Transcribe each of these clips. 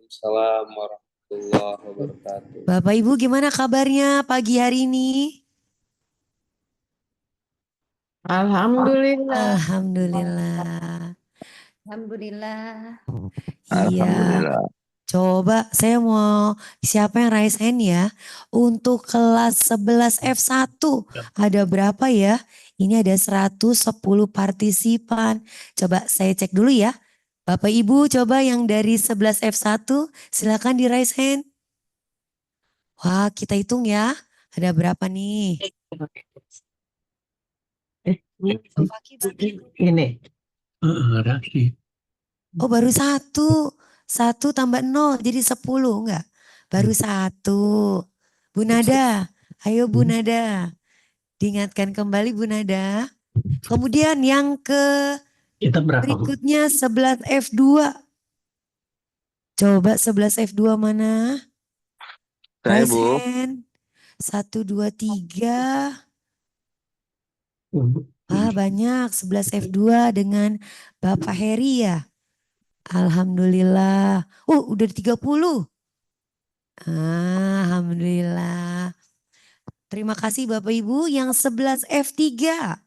Waalaikumsalam warahmatullahi wabarakatuh. Bapak Ibu gimana kabarnya pagi hari ini? Alhamdulillah. Alhamdulillah. Alhamdulillah. Iya, Alhamdulillah. coba saya mau siapa yang raise hand ya? Untuk kelas 11 F1 ada berapa ya? Ini ada 110 partisipan. Coba saya cek dulu ya. Bapak Ibu coba yang dari 11 F1 silakan di raise hand. Wah, kita hitung ya. Ada berapa nih? Ini. Oh baru satu. Satu tambah nol jadi 10 enggak? Baru satu. Bu Nada, ayo Bu Nada. Diingatkan kembali Bu Nada. Kemudian yang Kita berapa, Bu? berikutnya 11 F2. Coba 11 F2 mana? Saya, Raise Bu. hand. 1, 2, 3. Ah banyak 11 F2 dengan Bapak Heri ya. Alhamdulillah. Udah 30. Alhamdulillah. Terima kasih Bapak Ibu yang 11 F3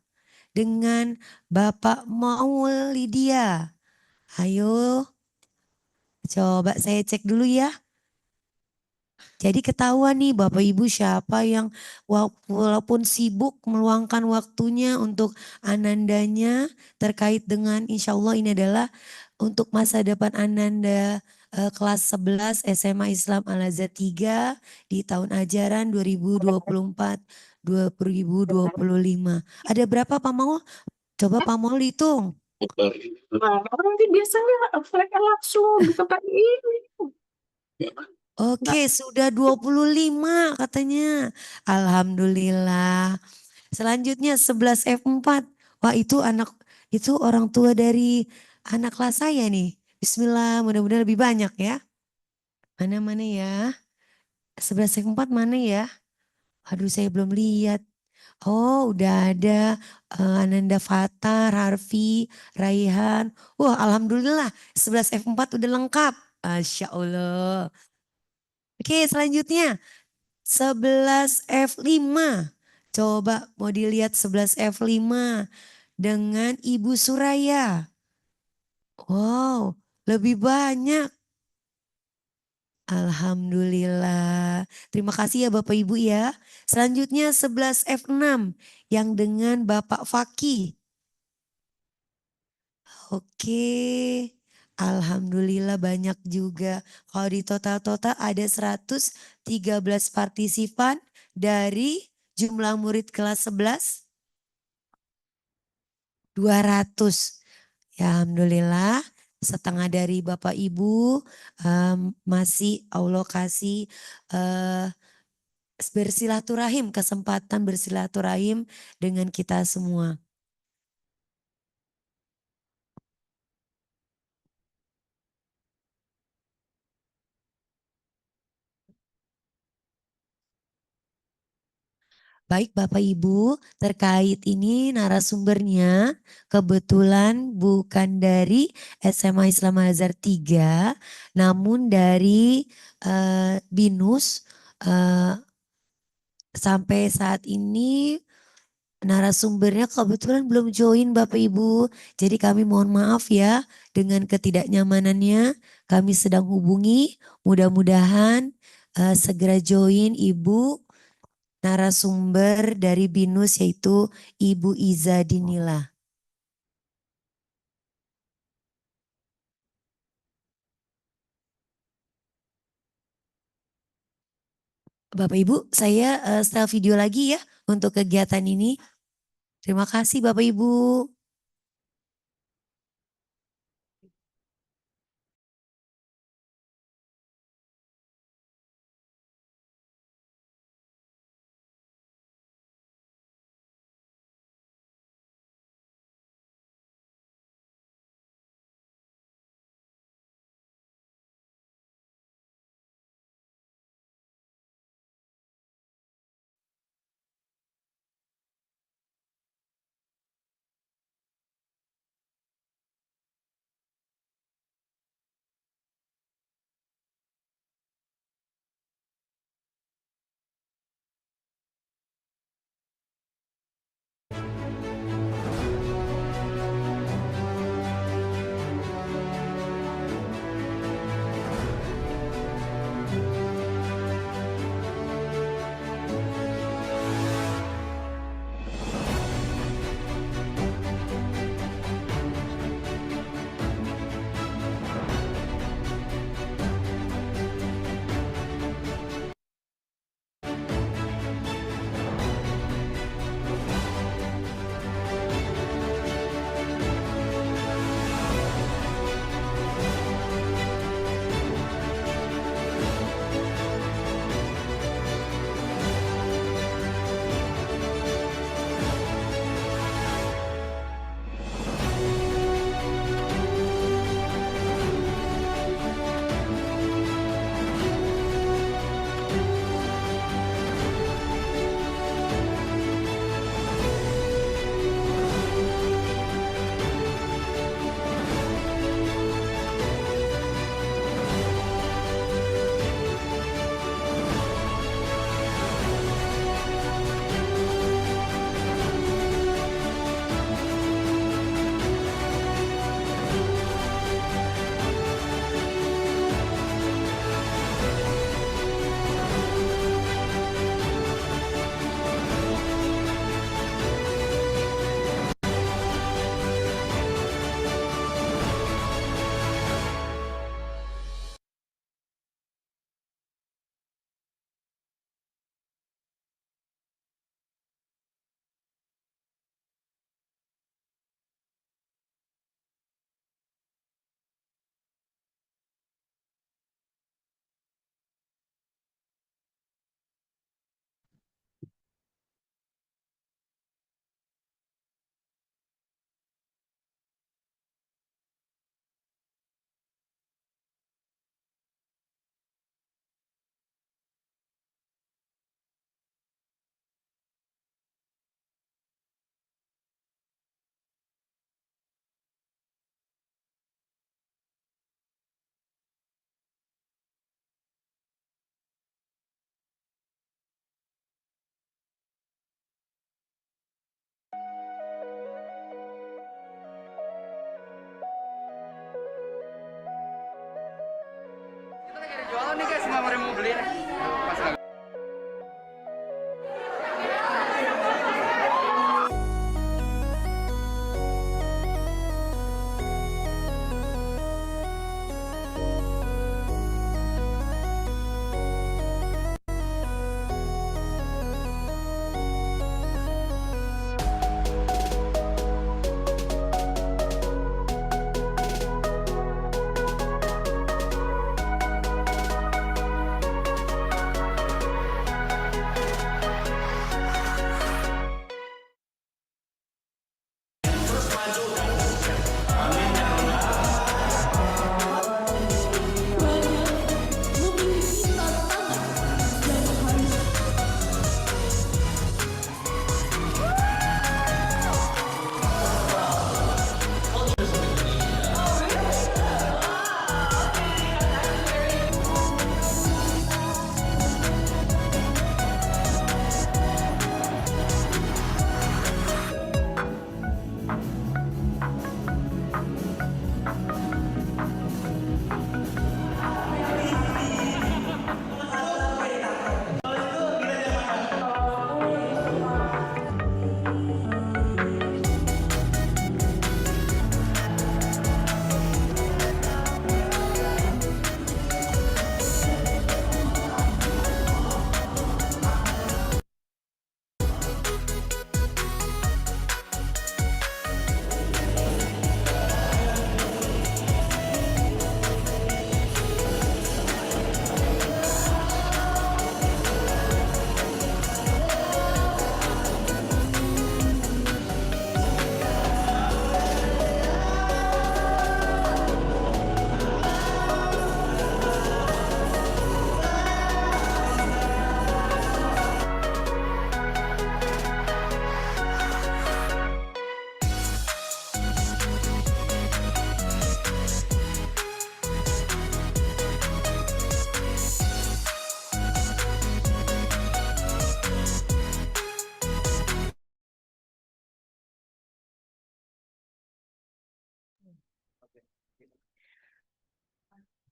dengan Bapak Maul Lydia. Ayo coba saya cek dulu ya. Jadi ketahuan nih Bapak Ibu siapa yang walaupun sibuk meluangkan waktunya untuk Anandanya terkait dengan insya Allah ini adalah untuk masa depan Ananda kelas 11 SMA Islam Al-Azhar 3 di tahun ajaran 2024-2025. Ada berapa Pak Maul? Coba Pak Maul hitung. Nah, nanti biasanya mereka langsung di tempat ini. Oke, sudah 25 katanya. Alhamdulillah. Selanjutnya 11 F4. Wah, itu orang tua dari anak kelas saya nih. Bismillah, mudah-mudahan lebih banyak ya. Mana-mana ya. 11 F4 mana ya? Aduh, saya belum lihat. Oh, udah ada Ananda Fatar, Harfi, Raihan. Wah, alhamdulillah 11 F4 udah lengkap. Masya Allah. Oke, selanjutnya 11 F5. Coba mau dilihat 11 F5 dengan Ibu Suraya. Wow, lebih banyak. Alhamdulillah. Terima kasih ya Bapak Ibu ya. Selanjutnya 11 F6 yang dengan Bapak Faki. Oke. Alhamdulillah banyak juga. Kalau di total-total ada 113 partisipan dari jumlah murid kelas 11 200. Ya Alhamdulillah setengah dari Bapak Ibu masih Allah kasih eh, bersilaturahim, kesempatan bersilaturahim dengan kita semua. Baik Bapak Ibu, terkait ini narasumbernya kebetulan bukan dari SMA Islam Al Azhar 3, namun dari BINUS. eh, Sampai saat ini narasumbernya kebetulan belum join Bapak Ibu. Jadi kami mohon maaf ya dengan ketidaknyamanannya. Kami sedang hubungi, mudah-mudahan segera join Ibu narasumber dari BINUS yaitu Ibu Iza Dinila. Bapak Ibu, saya setel video lagi ya untuk kegiatan ini. Terima kasih Bapak Ibu.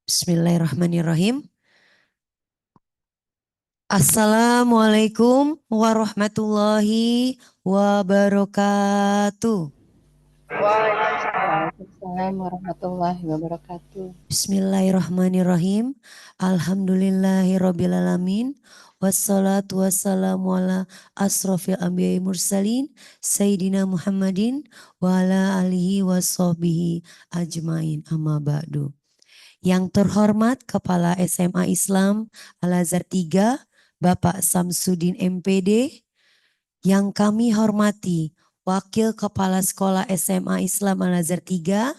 Bismillahirrahmanirrahim. Assalamualaikum warahmatullahi wabarakatuh. Waalaikumsalam warahmatullahi wabarakatuh. Bismillahirrahmanirrahim. Alhamdulillahirrabbilalamin. Wassalatu wassalamu ala asrofil anbiya'i mursalin. Sayyidina Muhammadin wa ala alihi wa sahbihi ajmain amma ba'du. Yang terhormat Kepala SMA Islam Al-Azhar 3, Bapak Samsudin MPD. Yang kami hormati Wakil Kepala Sekolah SMA Islam Al-Azhar 3,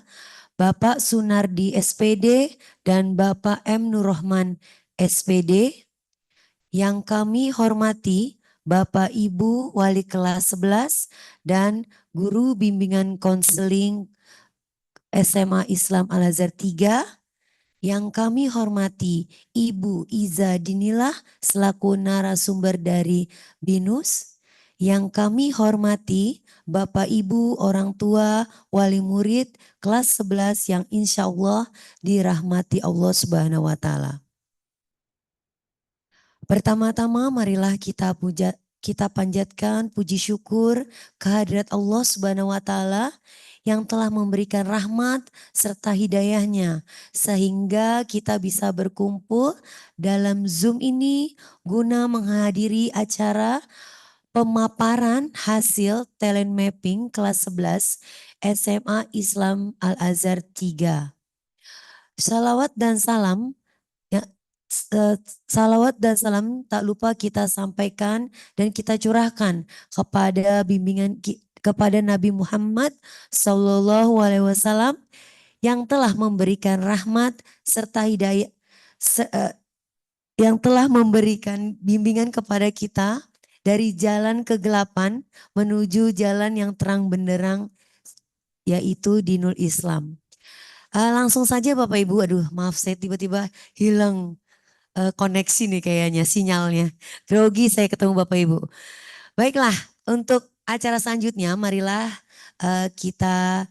Bapak Sunardi SPD dan Bapak M. Nurrohman SPD. Yang kami hormati Bapak Ibu Wali Kelas 11 dan Guru Bimbingan Konseling SMA Islam Al-Azhar 3. Yang kami hormati Ibu Iza Dinilah selaku narasumber dari BINUS. Yang kami hormati Bapak Ibu orang tua wali murid kelas 11 yang insya Allah dirahmati Allah Subhanahu wa Ta'ala. Pertama-tama marilah kita panjatkan puji syukur kehadirat Allah Subhanahu wa Ta'ala yang telah memberikan rahmat serta hidayahnya sehingga kita bisa berkumpul dalam Zoom ini guna menghadiri acara pemaparan hasil talent mapping kelas 11 SMA Islam Al-Azhar 3. Salawat dan salam tak lupa kita sampaikan dan kita curahkan kepada Nabi Muhammad Sallallahu Alaihi Wasallam yang telah memberikan rahmat serta hidayah, yang telah memberikan bimbingan kepada kita dari jalan kegelapan menuju jalan yang terang benderang, yaitu dinul Islam. Langsung saja Bapak Ibu, aduh maaf saya tiba-tiba hilang koneksi nih kayaknya sinyalnya. Grogi saya ketemu Bapak Ibu. Baiklah, untuk acara selanjutnya marilah kita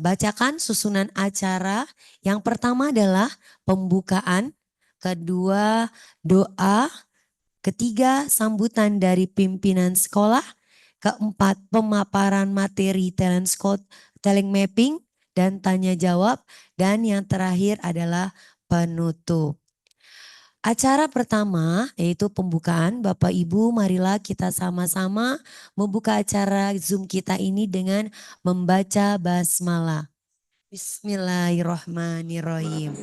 bacakan susunan acara. Yang pertama adalah pembukaan, kedua doa, ketiga sambutan dari pimpinan sekolah, keempat pemaparan materi talent mapping dan tanya jawab, dan yang terakhir adalah penutup. Acara pertama yaitu pembukaan. Bapak Ibu marilah kita sama-sama membuka acara Zoom kita ini dengan membaca basmalah. Bismillahirrahmanirrahim.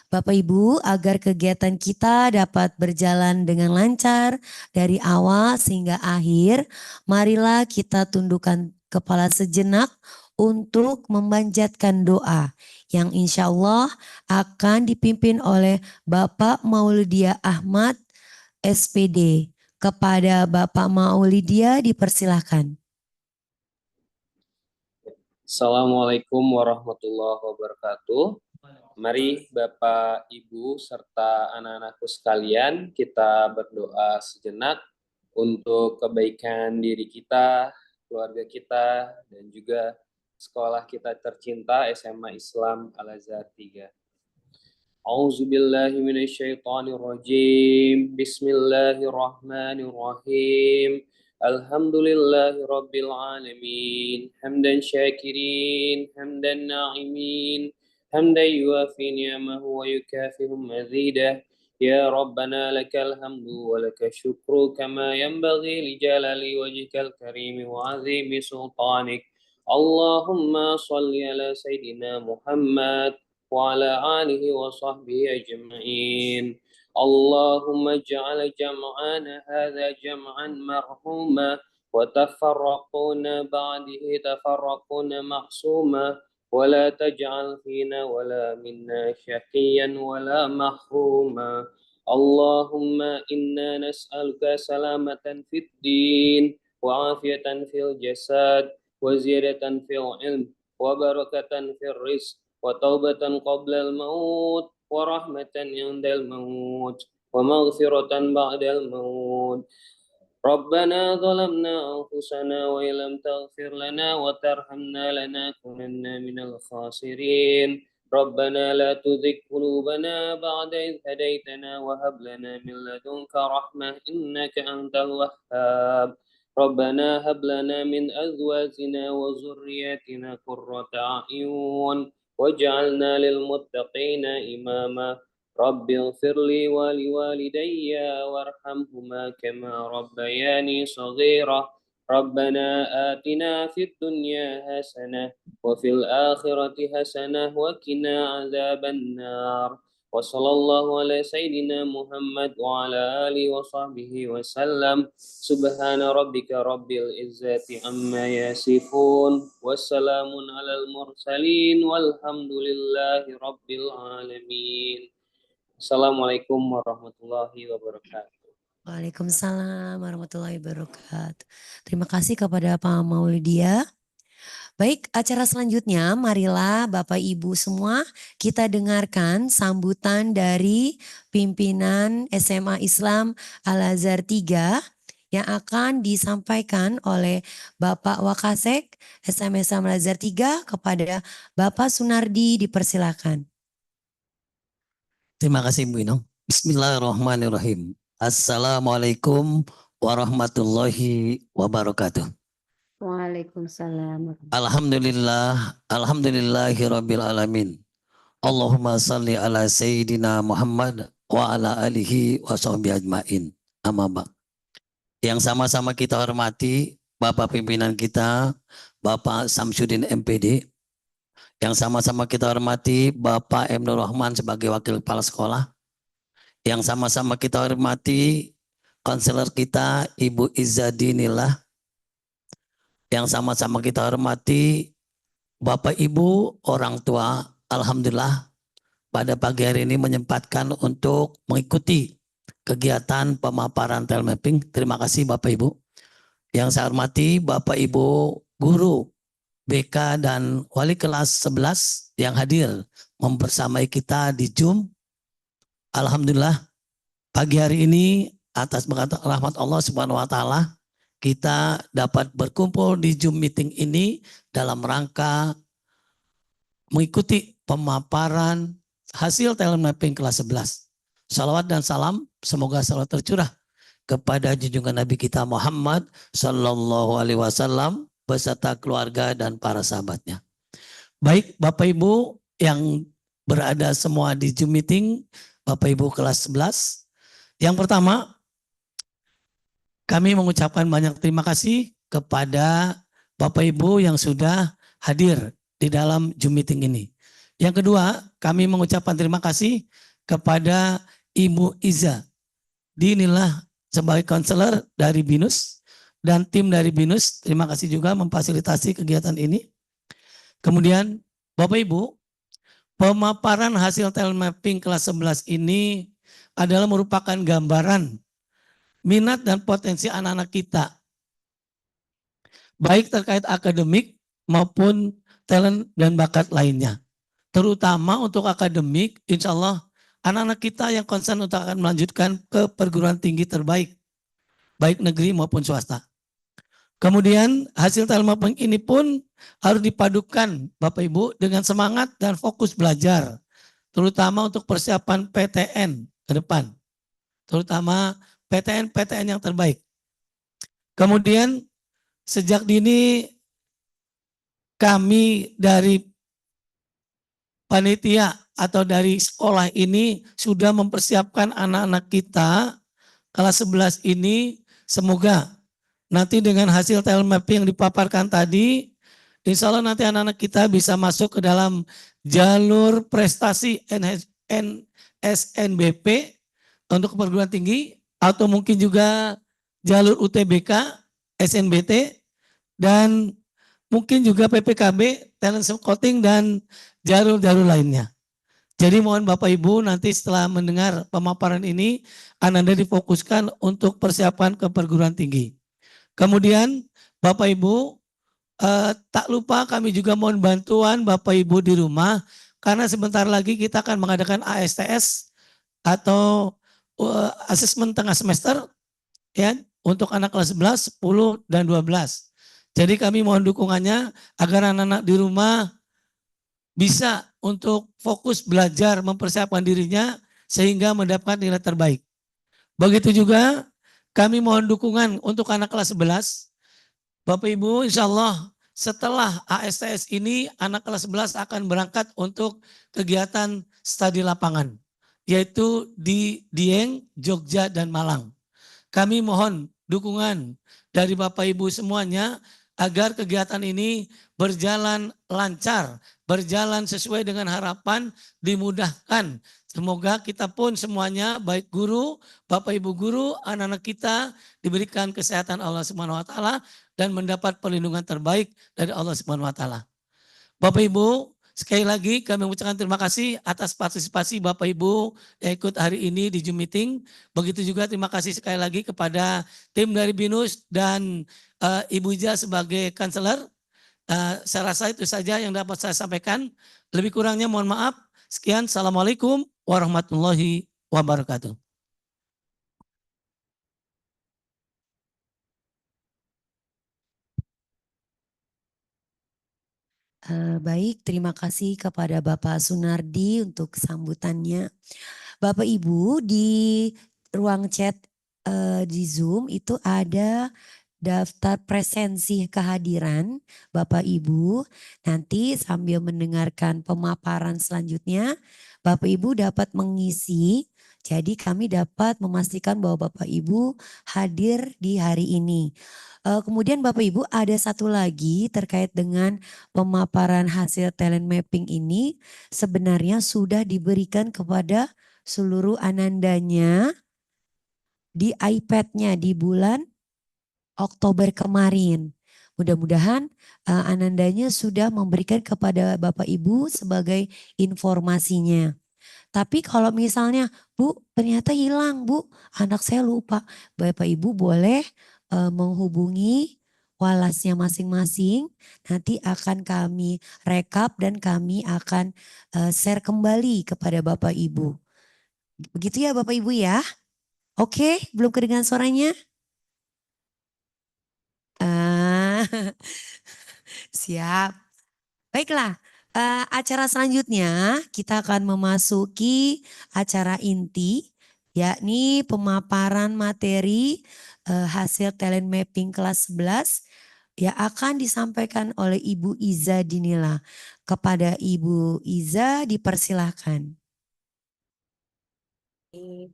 Bapak Ibu, agar kegiatan kita dapat berjalan dengan lancar dari awal sehingga akhir, marilah kita tundukkan kepala sejenak untuk memanjatkan doa yang insya Allah akan dipimpin oleh Bapak Maulidia Ahmad SPD. Kepada Bapak Maulidia dipersilahkan. Assalamualaikum warahmatullahi wabarakatuh. Mari Bapak, Ibu, serta anak-anakku sekalian kita berdoa sejenak untuk kebaikan diri kita, keluarga kita, dan juga sekolah kita tercinta SMA Islam Al-Azhar 3. A'udzubillahi minasyaitonirrajim. Bismillahirrahmanirrahim. Alhamdulillahi rabbil alamin. Hamdan syakirin, hamdan na'imin. حمدا يوافي نعمه ويكافئ مزيده يا ربنا لك الحمد ولك الشكر كما ينبغي لجلال وجهك الكريم وعظيم سلطانك اللهم صل على سيدنا محمد وعلى آله وصحبه أجمعين اللهم اجعل جمعنا هذا جمعا مرحوما وتفرقنا بعده تفرقنا معصوما ولا تجعل فينا ولا منا شقيا ولا محروما اللهم إنا نسألك سلامة في الدين وعافية في الجسد وزيادة في العلم وبركة في الرزق وتوبة قبل الموت ورحمة عند الموت ومغفرة بعد الموت ربنا ظلمنا أنفسنا وإن لم تغفر لنا وترحمنا لنكونن من الخاسرين ربنا لا تزغ قلوبنا بعد إذ هديتنا وهب لنا من لدنك رحمة إنك أنت الوهاب ربنا هب لنا من أزواجنا وذرياتنا قرة أعين واجعلنا للمتقين إماما رب اغفر لي ولوالدي وارحمهما كما ربياني صغيرا ربنا آتنا في الدنيا حسنة وفي الآخرة حسنة وقنا عذاب النار وصلى الله على سيدنا محمد وعلى آله وصحبه وسلم سبحان ربك رب العزة عما يصفون والسلام على المرسلين والحمد لله رب العالمين Assalamualaikum warahmatullahi wabarakatuh. Waalaikumsalam warahmatullahi wabarakatuh. Terima kasih kepada Pak Maulidia. Baik, acara selanjutnya marilah Bapak Ibu semua kita dengarkan sambutan dari pimpinan SMA Islam Al-Azhar 3 yang akan disampaikan oleh Bapak Wakasek SMA Islam Al-Azhar 3 kepada Bapak Sunardi, dipersilakan. Terima kasih Bu Ino. Bismillahirrahmanirrahim. Assalamualaikum warahmatullahi wabarakatuh. Waalaikumsalam. Alhamdulillahirabbil alamin. Allahumma salli ala sayyidina Muhammad wa ala alihi wa sahbihi ajmain. Amma ba'd. Yang sama-sama kita hormati Bapak pimpinan kita, Bapak Samsudin MPD. Yang sama-sama kita hormati Bapak M. Nur Rahman sebagai Wakil Kepala Sekolah. Yang sama-sama kita hormati konselor kita Ibu Izzadinillah. Yang sama-sama kita hormati Bapak Ibu orang tua. Alhamdulillah pada pagi hari ini menyempatkan untuk mengikuti kegiatan pemaparan telemapping. Terima kasih Bapak Ibu. Yang saya hormati Bapak Ibu guru BK dan wali kelas 11 yang hadir membersamai kita di Zoom. Alhamdulillah pagi hari ini atas berkat rahmat Allah Subhanahu wa taala kita dapat berkumpul di Zoom meeting ini dalam rangka mengikuti pemaparan hasil telemapping kelas 11. Salawat dan salam semoga selalu tercurah kepada junjungan Nabi kita Muhammad sallallahu alaihi wasallam beserta keluarga dan para sahabatnya. Baik Bapak Ibu yang berada semua di Zoom meeting, Bapak Ibu kelas 11. Yang pertama, kami mengucapkan banyak terima kasih kepada Bapak Ibu yang sudah hadir di dalam Zoom meeting ini. Yang kedua, kami mengucapkan terima kasih kepada Ibu Iza Dinillah sebagai konselor dari BINUS. Dan tim dari BINUS, terima kasih juga memfasilitasi kegiatan ini. Kemudian Bapak Ibu, pemaparan hasil telemapping kelas 11 ini adalah merupakan gambaran minat dan potensi anak-anak kita. Baik terkait akademik maupun talent dan bakat lainnya. Terutama untuk akademik, insya Allah anak-anak kita yang concern untuk akan melanjutkan ke perguruan tinggi terbaik. Baik negeri maupun swasta. Kemudian hasil telemapping ini pun harus dipadukan Bapak Ibu dengan semangat dan fokus belajar. Terutama untuk persiapan PTN ke depan. Terutama PTN yang terbaik. Kemudian sejak dini kami dari panitia atau dari sekolah ini sudah mempersiapkan anak-anak kita kelas 11 ini semoga nanti dengan hasil telemapping yang dipaparkan tadi, insya Allah nanti anak-anak kita bisa masuk ke dalam jalur prestasi SNBP untuk perguruan tinggi, atau mungkin juga jalur UTBK, SNBT, dan mungkin juga PPKB, talent scouting, dan jalur-jalur lainnya. Jadi mohon Bapak Ibu nanti setelah mendengar pemaparan ini, Anda difokuskan untuk persiapan ke perguruan tinggi. Kemudian Bapak Ibu, tak lupa kami juga mohon bantuan Bapak Ibu di rumah, karena sebentar lagi kita akan mengadakan ASTS atau asesmen tengah semester ya, untuk anak kelas 11, 10, dan 12. Jadi kami mohon dukungannya agar anak-anak di rumah bisa untuk fokus belajar mempersiapkan dirinya sehingga mendapatkan nilai terbaik. Begitu juga kami mohon dukungan untuk anak kelas 11. Bapak Ibu, insya Allah setelah ASTS ini anak kelas 11 akan berangkat untuk kegiatan studi lapangan, yaitu di Dieng, Jogja, dan Malang. Kami mohon dukungan dari Bapak Ibu semuanya agar kegiatan ini berjalan lancar, berjalan sesuai dengan harapan, dimudahkan. Semoga kita pun semuanya, baik guru, Bapak Ibu guru, anak-anak kita diberikan kesehatan Allah Subhanahu wa taala dan mendapat perlindungan terbaik dari Allah Subhanahu wa taala. Bapak Ibu, sekali lagi kami mengucapkan terima kasih atas partisipasi Bapak Ibu yang ikut hari ini di Zoom meeting. Begitu juga terima kasih sekali lagi kepada tim dari BINUS dan Ibu Ija sebagai kanseler. Saya rasa itu saja yang dapat saya sampaikan. Lebih kurangnya mohon maaf. Sekian, Assalamualaikum warahmatullahi wabarakatuh. Baik, terima kasih kepada Bapak Sunardi untuk sambutannya. Bapak Ibu di ruang chat di Zoom itu ada daftar presensi kehadiran Bapak Ibu. Nanti sambil mendengarkan pemaparan selanjutnya, Bapak Ibu dapat mengisi. Jadi kami dapat memastikan bahwa Bapak Ibu hadir di hari ini. Kemudian Bapak Ibu ada satu lagi terkait dengan pemaparan hasil talent mapping ini sebenarnya sudah diberikan kepada seluruh anandanya di iPad-nya di bulan Oktober kemarin. Mudah-mudahan anandanya sudah memberikan kepada Bapak Ibu sebagai informasinya. Tapi kalau misalnya, Bu, ternyata hilang, Bu, anak saya lupa. Bapak Ibu boleh menghubungi walasnya masing-masing. Nanti akan kami rekap dan kami akan share kembali kepada Bapak Ibu. Begitu ya Bapak Ibu ya. Oke, belum kedengaran suaranya? Siap. Baiklah, acara selanjutnya kita akan memasuki acara inti, yakni pemaparan materi hasil talent mapping kelas 11 yang akan disampaikan oleh Ibu Iza Dinila. Kepada Ibu Iza dipersilahkan.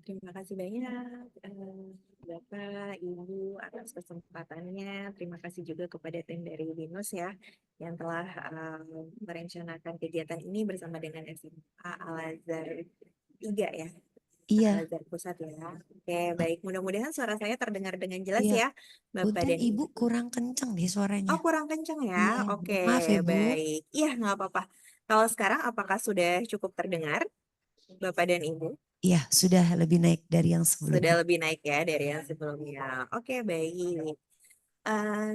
Terima kasih banyak Bapak, Ibu atas kesempatannya. Terima kasih juga kepada tim dari BINUS ya yang telah merencanakan kegiatan ini bersama dengan SMA Al-Azhar 3 ya. Iya, Al-Azhar Pusat ya. Oke, baik. Mudah-mudahan suara saya terdengar dengan jelas iya. ya, Bapak Punten dan Ibu kurang kenceng deh suaranya. Oh, kurang kencang Iya, ya. Oke, maaf ya Bu. baik. Iya, nggak apa-apa. Kalau sekarang apakah sudah cukup terdengar, Bapak dan Ibu? Iya, sudah lebih naik dari yang Sudah sebelumnya. lebih naik ya dari yang sebelumnya. Oke, baik.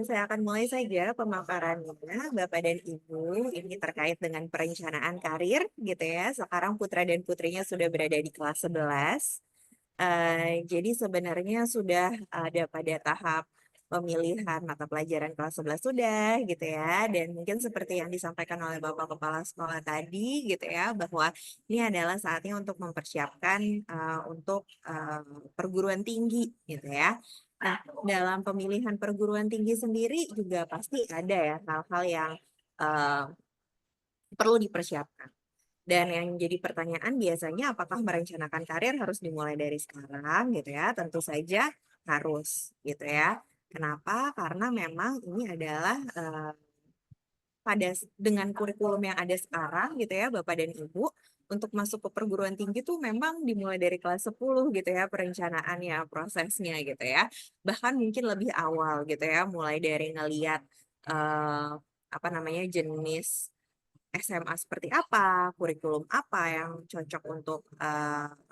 Saya akan mulai saja pemaparannya, Bapak dan Ibu. Ini terkait dengan perencanaan karir gitu ya. Sekarang putra dan putrinya sudah berada di kelas 11. Jadi sebenarnya sudah ada pada tahap pemilihan mata pelajaran kelas 11 sudah gitu ya. Dan mungkin seperti yang disampaikan oleh Bapak Kepala Sekolah tadi gitu ya, bahwa ini adalah saatnya untuk mempersiapkan untuk perguruan tinggi gitu ya. Nah, dalam pemilihan perguruan tinggi sendiri juga pasti ada ya hal-hal yang eh, perlu dipersiapkan. Dan yang jadi pertanyaan biasanya apakah merencanakan karir harus dimulai dari sekarang gitu ya? Tentu saja harus gitu ya. Kenapa? Karena memang ini adalah dengan kurikulum yang ada sekarang gitu ya Bapak dan Ibu, untuk masuk ke perguruan tinggi tuh memang dimulai dari kelas 10 gitu ya perencanaannya, prosesnya gitu ya. Bahkan mungkin lebih awal gitu ya, mulai dari ngeliat apa namanya jenis SMA seperti apa, kurikulum apa yang cocok untuk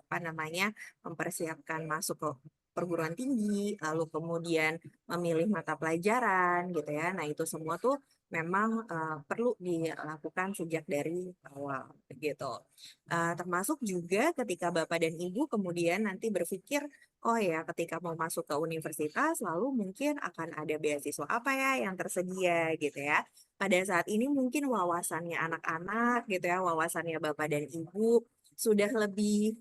apa namanya mempersiapkan masuk ke perguruan tinggi, lalu kemudian memilih mata pelajaran gitu ya. Nah, itu semua tuh memang perlu dilakukan sejak dari awal gitu. Termasuk juga ketika Bapak dan Ibu kemudian nanti berpikir, oh ya ketika mau masuk ke universitas lalu mungkin akan ada beasiswa apa ya yang tersedia gitu ya. Pada saat ini mungkin wawasannya anak-anak gitu ya, wawasannya Bapak dan Ibu sudah lebih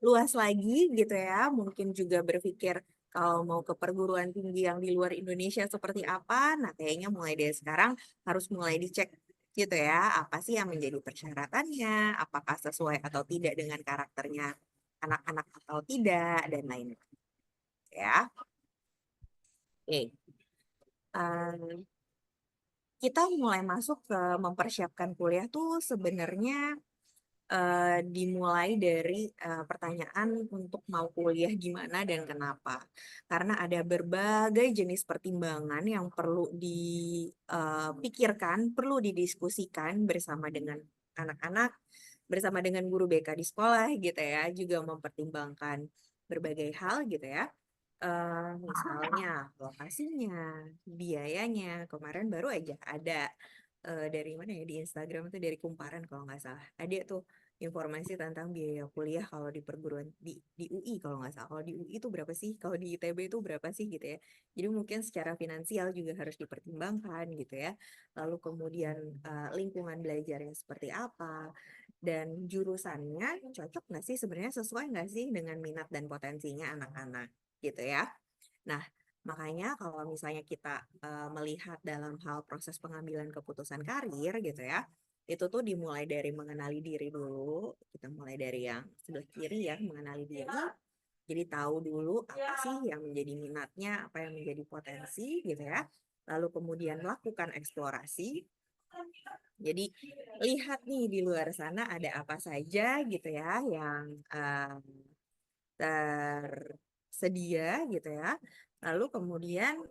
luas lagi gitu ya. Mungkin juga berpikir kalau mau ke perguruan tinggi yang di luar Indonesia seperti apa. Nah, kayaknya mulai dari sekarang harus mulai dicek gitu ya. Apa sih yang menjadi persyaratannya? Apakah sesuai atau tidak dengan karakternya anak-anak atau tidak dan lain-lain ya. Oke. Kita mulai masuk ke mempersiapkan kuliah tuh sebenarnya dimulai dari pertanyaan untuk mau kuliah gimana dan kenapa. Karena ada berbagai jenis pertimbangan yang perlu dipikirkan, perlu didiskusikan bersama dengan anak-anak, bersama dengan guru BK di sekolah gitu ya, juga mempertimbangkan berbagai hal gitu ya. Misalnya lokasinya, biayanya. Kemarin baru aja ada dari mana ya di Instagram itu dari Kumparan kalau nggak salah. Ada tuh informasi tentang biaya kuliah kalau di perguruan di UI kalau nggak salah. Kalau di UI itu berapa sih? Kalau di ITB itu berapa sih gitu ya. Jadi mungkin secara finansial juga harus dipertimbangkan gitu ya. Lalu kemudian lingkungan belajarnya seperti apa dan jurusannya cocok nggak sih sebenarnya sesuai nggak sih dengan minat dan potensinya anak-anak gitu ya. Nah, makanya kalau misalnya kita melihat dalam hal proses pengambilan keputusan karir gitu ya, itu tuh dimulai dari mengenali diri dulu. Kita mulai dari yang sebelah kiri ya, mengenali diri. Jadi tahu dulu apa sih yang menjadi minatnya, apa yang menjadi potensi gitu ya. Lalu kemudian lakukan eksplorasi. Jadi lihat nih di luar sana ada apa saja gitu ya yang tersedia gitu ya. Lalu kemudian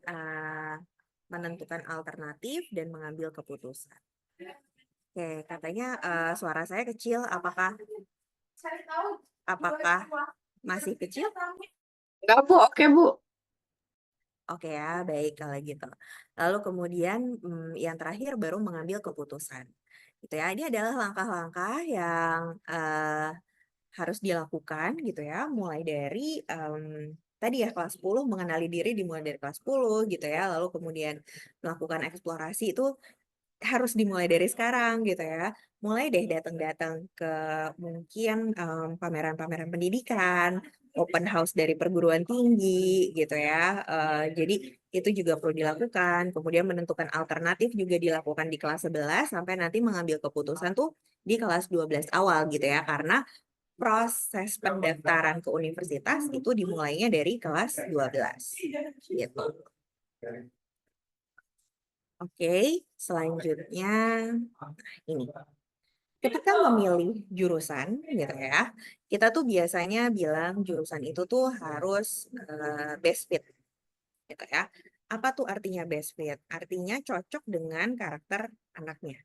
menentukan alternatif dan mengambil keputusan. Oke, katanya suara saya kecil. Apakah masih kecil? Enggak, Bu. Oke, Bu. Oke ya, baik kalau gitu. Lalu kemudian yang terakhir baru mengambil keputusan. Gitu ya. Ini adalah langkah-langkah yang harus dilakukan gitu ya, mulai dari tadi ya kelas 10 mengenali diri dimulai dari kelas 10 gitu ya, lalu kemudian melakukan eksplorasi itu harus dimulai dari sekarang gitu ya. Mulai deh datang-datang ke mungkin pameran-pameran pendidikan, open house dari perguruan tinggi gitu ya. Jadi itu juga perlu dilakukan. Kemudian menentukan alternatif juga dilakukan di kelas 11 sampai nanti mengambil keputusan tuh di kelas 12 awal gitu ya. Karena proses pendaftaran ke universitas itu dimulainya dari kelas 12 gitu. Oke, selanjutnya ini. Ketika memilih jurusan gitu ya, kita tuh biasanya bilang jurusan itu tuh harus best fit gitu ya. Apa tuh artinya best fit? Artinya cocok dengan karakter anaknya.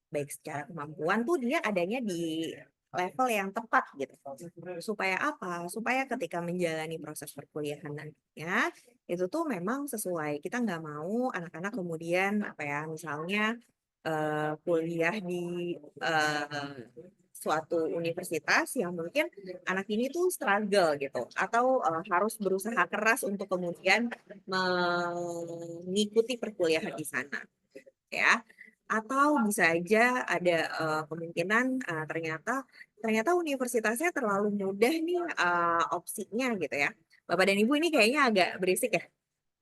Baik secara kemampuan tuh dia adanya di level yang tepat gitu. Supaya apa? Supaya ketika menjalani proses perkuliahan nantinya itu tuh memang sesuai. Kita nggak mau anak-anak kemudian apa ya misalnya kuliah di suatu universitas yang mungkin anak ini tuh struggle gitu atau harus berusaha keras untuk kemudian mengikuti perkuliahan di sana ya atau bisa aja ada kemungkinan ternyata universitasnya terlalu mudah nih opsinya gitu ya. Bapak dan Ibu ini kayaknya agak berisik ya.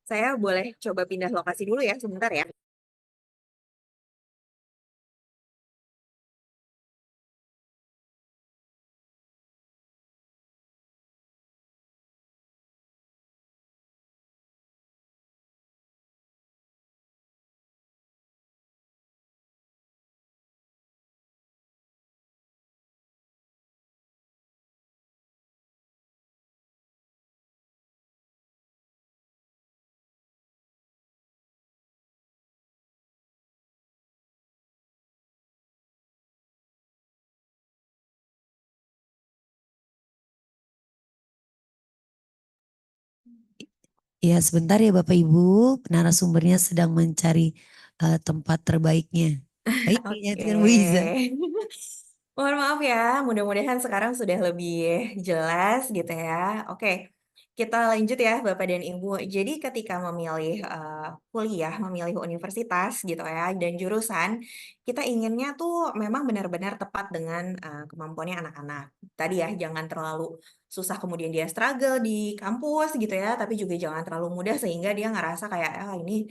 Saya boleh coba pindah lokasi dulu ya sebentar ya. Ya, sebentar ya Bapak Ibu, narasumbernya sedang mencari tempat terbaiknya. Baik, Oke. diingatkan Bu Iza. Mohon maaf ya, mudah-mudahan sekarang sudah lebih jelas gitu ya. Oke, kita lanjut ya Bapak dan Ibu. Jadi ketika memilih kuliah, memilih universitas gitu ya, dan jurusan, kita inginnya tuh memang benar-benar tepat dengan kemampuannya anak-anak. Tadi ya, jangan terlalu susah kemudian dia struggle di kampus gitu ya, tapi juga jangan terlalu mudah sehingga dia ngerasa kayak, ah ini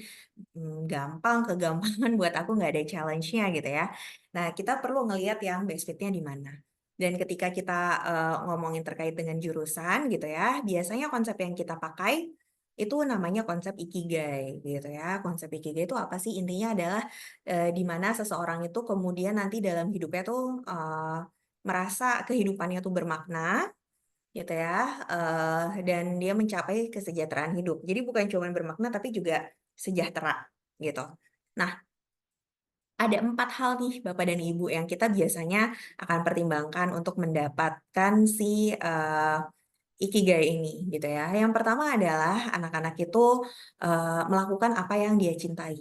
gampang, kegampangan buat aku nggak ada challenge-nya gitu ya. Nah, kita perlu ngelihat yang best fit-nya di mana. Dan ketika kita ngomongin terkait dengan jurusan gitu ya, biasanya konsep yang kita pakai itu namanya konsep ikigai gitu ya. Konsep ikigai itu apa sih? Intinya adalah di mana seseorang itu kemudian nanti dalam hidupnya tuh merasa kehidupannya tuh bermakna gitu ya, dan dia mencapai kesejahteraan hidup. Jadi bukan cuma bermakna tapi juga sejahtera gitu. Nah, ada 4 hal nih Bapak dan Ibu yang kita biasanya akan pertimbangkan untuk mendapatkan si ikigai ini gitu ya. Yang pertama adalah anak-anak itu melakukan apa yang dia cintai.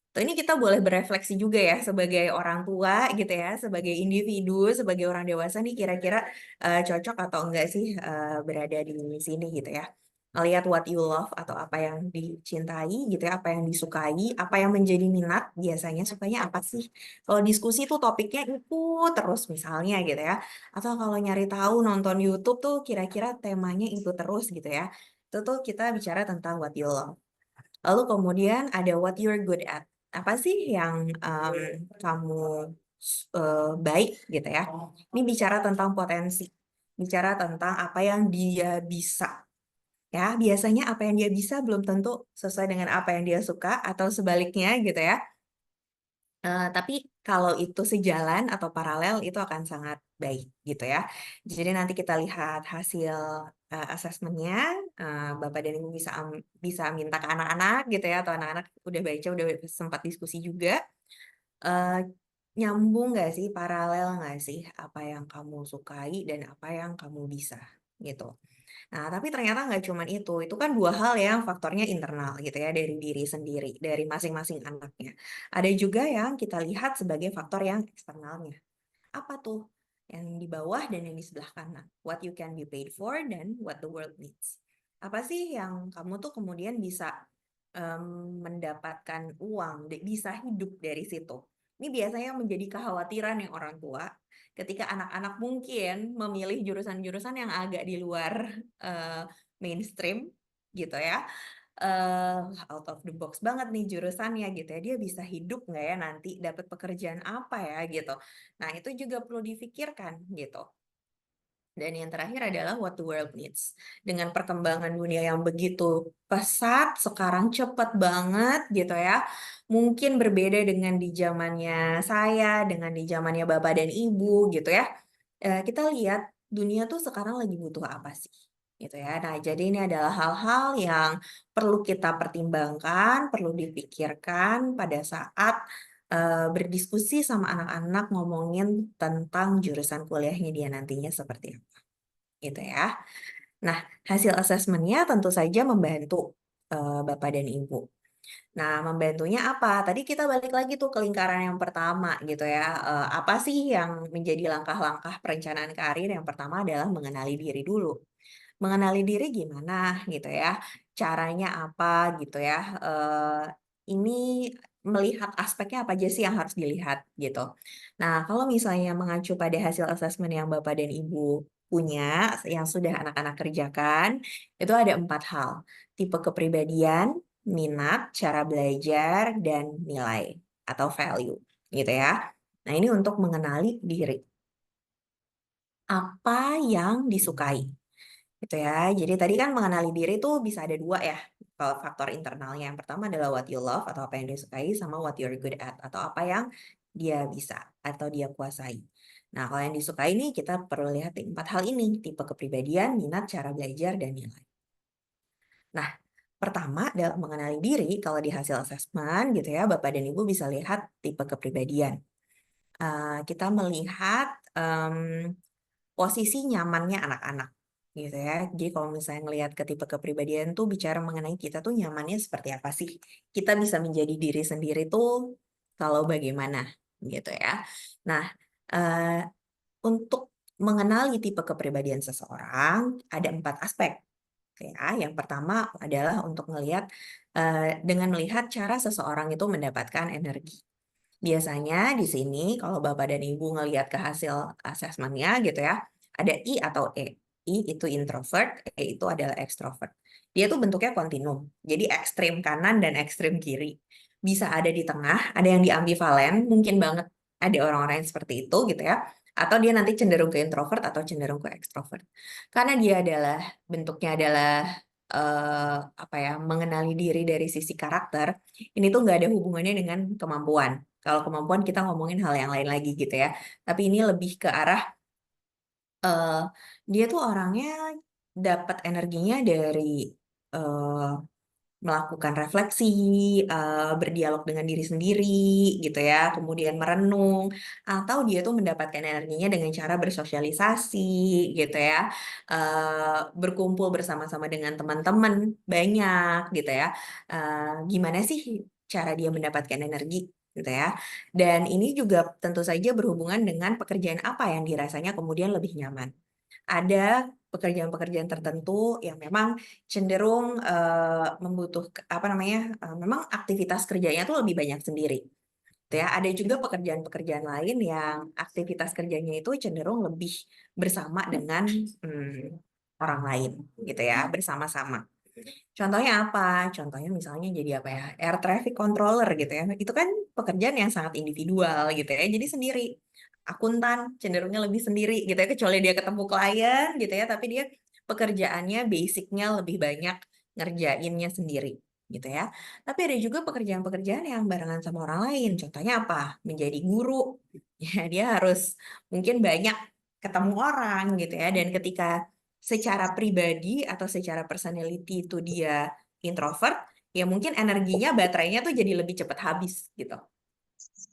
Tuh, ini kita boleh berefleksi juga ya sebagai orang tua gitu ya, sebagai individu, sebagai orang dewasa nih kira-kira cocok atau enggak sih berada di sini gitu ya. Melihat what you love atau apa yang dicintai gitu ya, apa yang disukai, apa yang menjadi minat biasanya sukanya apa sih? Kalau diskusi tuh topiknya itu terus misalnya gitu ya. Atau kalau nyari tahu nonton YouTube tuh kira-kira temanya itu terus gitu ya. Itu tuh kita bicara tentang what you love. Lalu kemudian ada what you're good at. Apa sih yang kamu baik gitu ya. Ini bicara tentang potensi. Bicara tentang apa yang dia bisa. Ya, biasanya apa yang dia bisa belum tentu sesuai dengan apa yang dia suka atau sebaliknya gitu ya. Tapi kalau itu sejalan atau paralel itu akan sangat baik gitu ya. Jadi nanti kita lihat hasil asesmennya, Bapak dan Ibu bisa minta ke anak-anak gitu ya, atau anak-anak udah baca, udah sempat diskusi juga. Eh, Nyambung nggak sih, paralel nggak sih apa yang kamu sukai dan apa yang kamu bisa gitu. Nah, tapi ternyata nggak cuman itu kan dua hal yang faktornya internal gitu ya, dari diri sendiri, dari masing-masing anaknya. Ada juga yang kita lihat sebagai faktor yang eksternalnya. Apa tuh? Yang di bawah dan yang di sebelah kanan. What you can be paid for dan what the world needs. Apa sih yang kamu tuh kemudian bisa mendapatkan uang, bisa hidup dari situ. Ini biasanya menjadi kekhawatiran yang orang tua ketika anak-anak mungkin memilih jurusan-jurusan yang agak di luar mainstream gitu ya, out of the box banget nih jurusannya gitu ya, dia bisa hidup nggak ya nanti, dapat pekerjaan apa ya gitu. Nah itu juga perlu difikirkan gitu. Dan yang terakhir adalah what the world needs. Dengan perkembangan dunia yang begitu pesat, sekarang cepat banget gitu ya. Mungkin berbeda dengan di zamannya saya, dengan di zamannya Bapak dan Ibu gitu ya. Kita lihat dunia tuh sekarang lagi butuh apa sih? Gitu ya. Nah, jadi ini adalah hal-hal yang perlu kita pertimbangkan, perlu dipikirkan pada saat berdiskusi sama anak-anak ngomongin tentang jurusan kuliahnya dia nantinya seperti apa gitu ya. Nah, hasil asesmennya tentu saja membantu Bapak dan Ibu. Nah, membantunya apa? Tadi kita balik lagi tuh ke lingkaran yang pertama gitu ya. Apa sih yang menjadi langkah-langkah perencanaan karir? Yang pertama adalah mengenali diri dulu. Mengenali diri gimana gitu ya? Caranya apa gitu ya? Ini melihat aspeknya apa aja sih yang harus dilihat gitu. Nah, kalau misalnya mengacu pada hasil asesmen yang Bapak dan Ibu punya, yang sudah anak-anak kerjakan, itu ada 4 hal. Tipe kepribadian, minat, cara belajar, dan nilai atau value gitu ya. Nah, ini untuk mengenali diri. Apa yang disukai gitu ya. Jadi tadi kan mengenali diri tuh bisa ada 2 ya faktor internalnya. Yang pertama adalah what you love atau apa yang dia sukai, sama what you're good at atau apa yang dia bisa atau dia kuasai. Nah, kalau yang disukai nih kita perlu lihat 4 hal ini, tipe kepribadian, minat, cara belajar, dan nilai. Nah, pertama dalam mengenali diri, kalau di hasil asesmen gitu ya, Bapak dan Ibu bisa lihat tipe kepribadian. Kita melihat posisi nyamannya anak-anak gitu ya. Jadi kalau misalnya ngelihat ke tipe kepribadian tuh bicara mengenai kita tuh nyamannya seperti apa sih? Kita bisa menjadi diri sendiri tuh kalau bagaimana gitu ya. Nah, eh, untuk mengenali tipe kepribadian seseorang ada 4 aspek. Ya, yang pertama adalah untuk melihat dengan melihat cara seseorang itu mendapatkan energi. Biasanya di sini kalau Bapak dan Ibu ngelihat ke hasil asesmennya gitu ya, ada I atau E. I itu introvert, E itu adalah extrovert. Dia tuh bentuknya kontinum. Jadi ekstrim kanan dan ekstrim kiri. Bisa ada di tengah, ada yang di ambivalen, mungkin banget ada orang-orang yang seperti itu gitu ya. Atau dia nanti cenderung ke introvert atau cenderung ke extrovert. Karena dia adalah bentuknya adalah apa ya, mengenali diri dari sisi karakter, ini tuh nggak ada hubungannya dengan kemampuan. Kalau kemampuan kita ngomongin hal yang lain lagi gitu ya. Tapi ini lebih ke arah eh, dia tuh orangnya dapat energinya dari eh, melakukan refleksi, berdialog dengan diri sendiri gitu ya, kemudian merenung, atau dia tuh mendapatkan energinya dengan cara bersosialisasi gitu ya, berkumpul bersama-sama dengan teman-teman banyak gitu ya. Gimana sih cara dia mendapatkan energi gitu ya. Dan ini juga tentu saja berhubungan dengan pekerjaan apa yang dirasanya kemudian lebih nyaman. Ada pekerjaan-pekerjaan tertentu yang memang cenderung membutuhkan apa namanya, memang aktivitas kerjanya tuh lebih banyak sendiri. Gitu ya. Ada juga pekerjaan-pekerjaan lain yang aktivitas kerjanya itu cenderung lebih bersama dengan orang lain gitu ya, bersama-sama. Contohnya apa? Contohnya misalnya jadi apa ya? Air traffic controller gitu ya. Itu kan pekerjaan yang sangat individual gitu ya. Jadi sendiri. Akuntan cenderungnya lebih sendiri gitu ya. Kecuali dia ketemu klien gitu ya. Tapi dia pekerjaannya basicnya lebih banyak ngerjainnya sendiri gitu ya. Tapi ada juga pekerjaan-pekerjaan yang barengan sama orang lain. Contohnya apa? Menjadi guru. Ya, dia harus mungkin banyak ketemu orang gitu ya. Dan ketika secara pribadi atau secara personality itu dia introvert, ya mungkin energinya, baterainya tuh jadi lebih cepat habis gitu.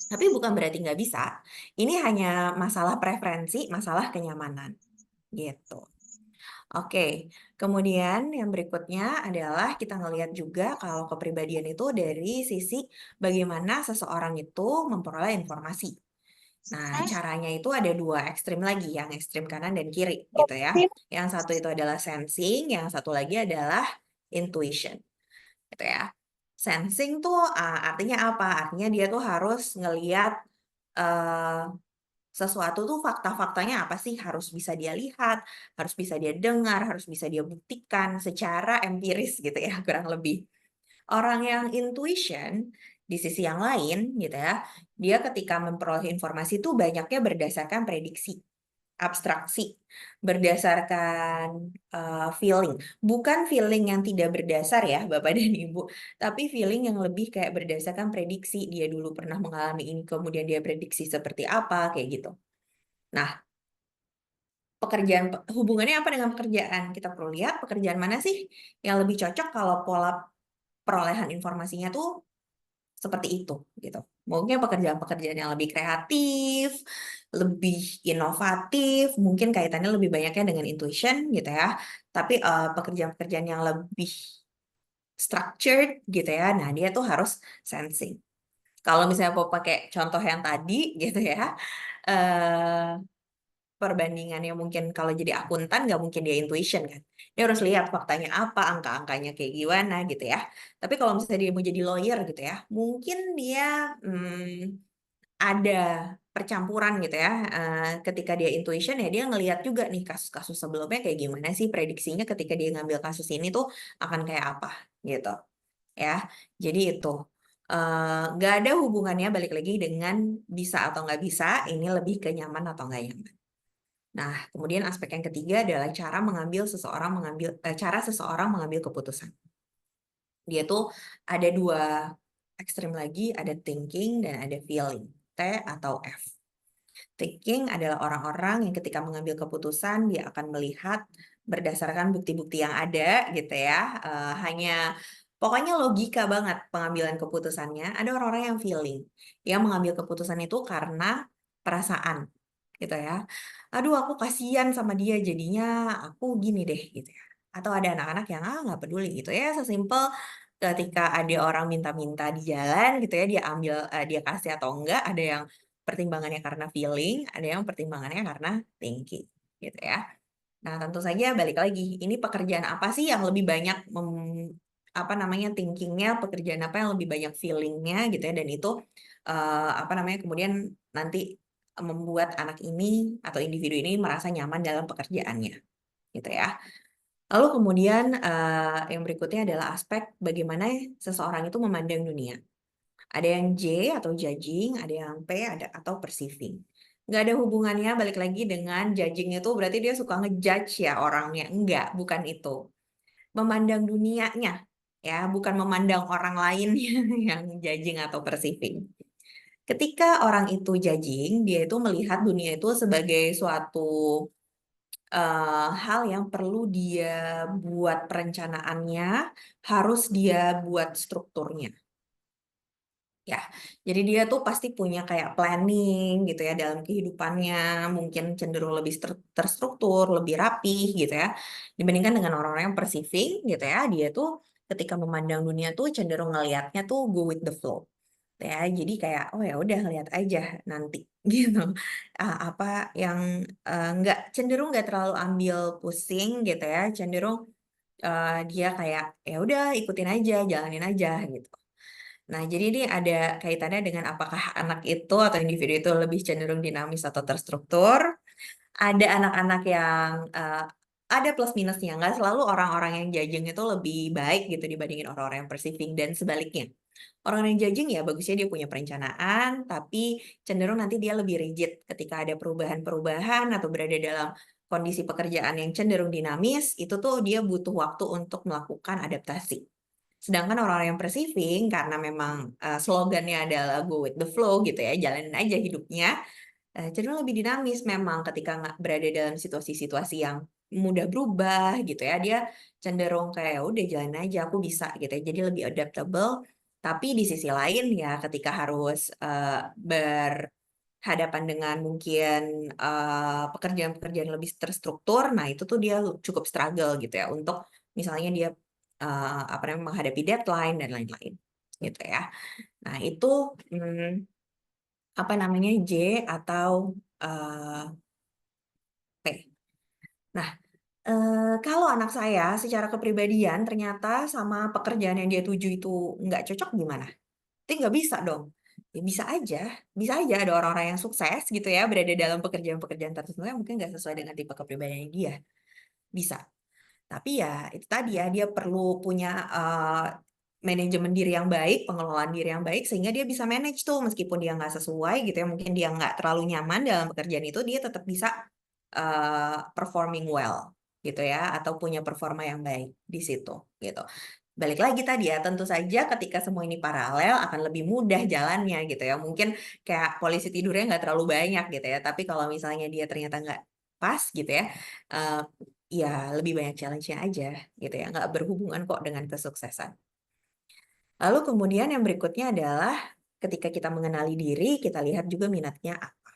Tapi bukan berarti nggak bisa. Ini hanya masalah preferensi, masalah kenyamanan gitu. Oke, kemudian yang berikutnya adalah kita ngelihat juga kalau kepribadian itu dari sisi bagaimana seseorang itu memperoleh informasi. Nah, caranya itu ada 2 ekstrim lagi, yang ekstrim kanan dan kiri gitu ya. Yang satu itu adalah sensing, yang satu lagi adalah intuition gitu ya. Sensing tuh artinya apa? Artinya dia tuh harus ngeliat sesuatu tuh fakta-faktanya apa sih, harus bisa dia lihat, harus bisa dia dengar, harus bisa dia buktikan secara empiris gitu ya, kurang lebih. Orang yang intuition di sisi yang lain gitu ya, dia ketika memperoleh informasi itu banyaknya berdasarkan prediksi, abstraksi, berdasarkan feeling. Bukan feeling yang tidak berdasar ya Bapak dan Ibu, tapi feeling yang lebih kayak berdasarkan prediksi. Dia dulu pernah mengalami ini, kemudian dia prediksi seperti apa, kayak gitu. Nah, hubungannya apa dengan pekerjaan? Kita perlu lihat pekerjaan mana sih yang lebih cocok kalau pola perolehan informasinya tuh seperti itu gitu. Mungkin pekerjaan-pekerjaan yang lebih kreatif, lebih inovatif, mungkin kaitannya lebih banyaknya dengan intuition gitu ya. Tapi pekerjaan-pekerjaan yang lebih structured gitu ya, nah dia tuh harus sensing. Kalau misalnya mau pakai contoh yang tadi gitu ya, perbandingannya mungkin kalau jadi akuntan nggak mungkin dia intuition kan. Dia harus lihat faktanya apa, angka-angkanya kayak gimana gitu ya. Tapi kalau misalnya dia mau jadi lawyer gitu ya, mungkin dia ada percampuran gitu ya. Ketika dia intuition ya dia ngelihat juga nih kasus-kasus sebelumnya kayak gimana sih prediksinya ketika dia ngambil kasus ini tuh akan kayak apa gitu ya. Jadi itu nggak ada hubungannya balik lagi dengan bisa atau nggak bisa, ini lebih ke nyaman atau nggak nyaman. Nah, kemudian aspek yang ketiga adalah cara seseorang mengambil keputusan. Dia tuh ada 2 ekstrim lagi, ada thinking dan ada feeling, T atau F. Thinking adalah orang-orang yang ketika mengambil keputusan dia akan melihat berdasarkan bukti-bukti yang ada gitu ya. Hanya pokoknya logika banget pengambilan keputusannya. Ada orang-orang yang feeling, yang mengambil keputusan itu karena perasaan. gitu ya. Aduh, aku kasihan sama dia, jadinya aku gini deh gitu ya. Atau ada anak-anak yang nggak peduli gitu ya, sesimpel ketika ada orang minta-minta di jalan gitu ya, dia ambil, dia kasih atau enggak, ada yang pertimbangannya karena feeling, ada yang pertimbangannya karena thinking gitu ya. Nah, tentu saja balik lagi, ini pekerjaan apa sih yang lebih banyak apa namanya thinkingnya, pekerjaan apa yang lebih banyak feelingnya gitu ya, dan itu apa namanya kemudian nanti membuat anak ini atau individu ini merasa nyaman dalam pekerjaannya gitu ya. Lalu kemudian yang berikutnya adalah aspek bagaimana seseorang itu memandang dunia. Ada yang J atau judging, ada yang P atau perceiving. Nggak ada hubungannya balik lagi dengan judging itu berarti dia suka ngejudge ya orangnya. Enggak, bukan itu. Memandang dunianya ya, bukan memandang orang lain yang judging atau perceiving. Ketika orang itu judging, dia itu melihat dunia itu sebagai suatu hal yang perlu dia buat perencanaannya, harus dia buat strukturnya. Ya, jadi dia tuh pasti punya kayak planning gitu ya dalam kehidupannya, mungkin cenderung lebih terstruktur, lebih rapih gitu ya. Dibandingkan dengan orang-orang yang perceiving gitu ya, dia tuh ketika memandang dunia tuh cenderung ngelihatnya tuh go with the flow. Ya, jadi kayak oh ya udah lihat aja nanti gitu. Apa yang cenderung nggak terlalu ambil pusing gitu ya, cenderung dia kayak ya udah ikutin aja, jalanin aja gitu. Nah, jadi ini ada kaitannya dengan apakah anak itu atau individu itu lebih cenderung dinamis atau terstruktur. Ada anak-anak yang ada plus minusnya. Nggak selalu orang-orang yang judging itu lebih baik gitu dibandingin orang-orang yang perceiving dan sebaliknya. Orang yang judging ya bagusnya dia punya perencanaan, tapi cenderung nanti dia lebih rigid ketika ada perubahan-perubahan atau berada dalam kondisi pekerjaan yang cenderung dinamis, itu tuh dia butuh waktu untuk melakukan adaptasi. Sedangkan orang-orang yang perceiving karena memang slogannya adalah go with the flow gitu ya, jalanin aja hidupnya, cenderung lebih dinamis memang ketika nggak berada dalam situasi-situasi yang mudah berubah gitu ya, dia cenderung kayak udah jalanin aja aku bisa gitu ya, jadi lebih adaptable. Tapi di sisi lain ya ketika harus berhadapan dengan mungkin pekerjaan-pekerjaan lebih terstruktur, nah itu tuh dia cukup struggle gitu ya untuk misalnya dia apa namanya menghadapi deadline dan lain-lain gitu ya. Nah itu apa namanya J atau P. Nah kalau anak saya secara kepribadian ternyata sama pekerjaan yang dia tuju itu nggak cocok gimana? Itu nggak bisa dong. Ya bisa aja ada orang-orang yang sukses gitu ya berada dalam pekerjaan-pekerjaan tertentu yang mungkin nggak sesuai dengan tipe kepribadian dia. Bisa. Tapi ya itu tadi ya, dia perlu punya manajemen diri yang baik, pengelolaan diri yang baik, sehingga dia bisa manage tuh meskipun dia nggak sesuai gitu ya, mungkin dia nggak terlalu nyaman dalam pekerjaan itu, dia tetap bisa performing well gitu ya, atau punya performa yang baik di situ gitu. Balik lagi tadi ya, tentu saja ketika semua ini paralel akan lebih mudah jalannya gitu ya. Mungkin kayak polisi tidurnya nggak terlalu banyak gitu ya, tapi kalau misalnya dia ternyata nggak pas gitu ya, ya lebih banyak challenge-nya aja gitu ya, nggak berhubungan kok dengan kesuksesan. Lalu kemudian yang berikutnya adalah ketika kita mengenali diri, kita lihat juga minatnya apa.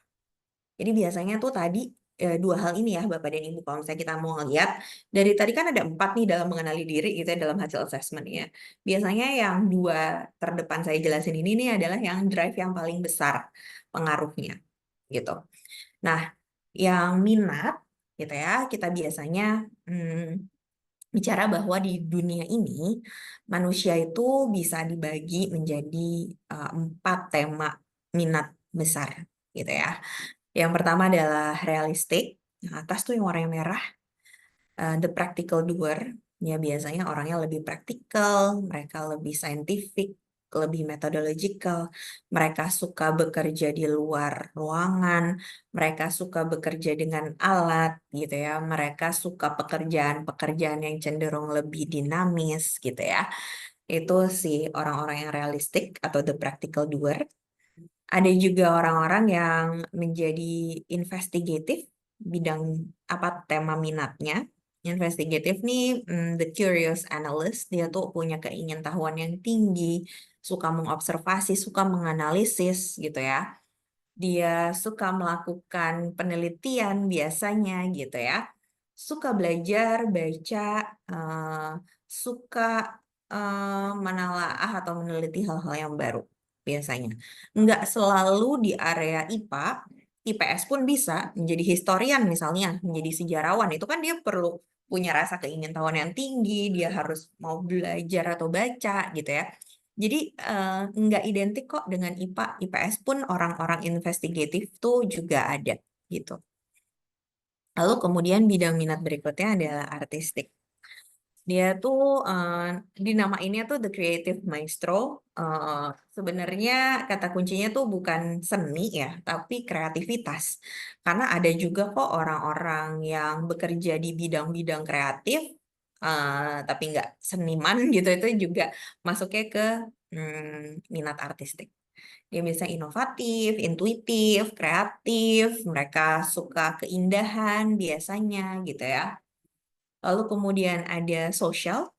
Jadi biasanya tuh tadi dua hal ini ya Bapak dan Ibu, kalau misalnya kita mau ngeliat, dari tadi kan ada 4 nih dalam mengenali diri gitu ya dalam hasil assessment-nya. Biasanya yang 2 terdepan saya jelasin ini nih adalah yang drive yang paling besar pengaruhnya gitu. Nah, yang minat gitu ya, kita biasanya bicara bahwa di dunia ini manusia itu bisa dibagi menjadi 4 tema minat besar gitu ya. Yang pertama adalah realistik, yang atas tuh yang warnanya merah, the practical doer, ya biasanya orangnya lebih praktikal, mereka lebih scientific, lebih methodological, mereka suka bekerja di luar ruangan, mereka suka bekerja dengan alat gitu ya, mereka suka pekerjaan-pekerjaan yang cenderung lebih dinamis gitu ya. Itu sih orang-orang yang realistik atau the practical doer. Ada juga orang-orang yang menjadi investigatif, bidang apa tema minatnya. Investigatif nih, the curious analyst, dia tuh punya keingintahuan yang tinggi, suka mengobservasi, suka menganalisis gitu ya. dia suka melakukan penelitian biasanya gitu ya, suka belajar, baca, suka menelaah atau meneliti hal-hal yang baru biasanya. Nggak selalu di area IPA, IPS pun bisa menjadi historian misalnya, menjadi sejarawan. Itu kan dia perlu punya rasa keingintahuan yang tinggi, dia harus mau belajar atau baca gitu ya. Jadi nggak identik kok dengan IPA, IPS pun orang-orang investigatif tuh juga ada gitu. Lalu kemudian bidang minat berikutnya adalah artistik. Dia tuh dinamainnya tuh the creative maestro. Sebenarnya kata kuncinya tuh bukan seni ya, tapi kreativitas. Karena ada juga kok orang-orang yang bekerja di bidang-bidang kreatif, tapi nggak seniman gitu, itu juga masuknya ke minat artistik. Dia bisa inovatif, intuitif, kreatif, mereka suka keindahan biasanya gitu ya. Lalu kemudian ada sosial,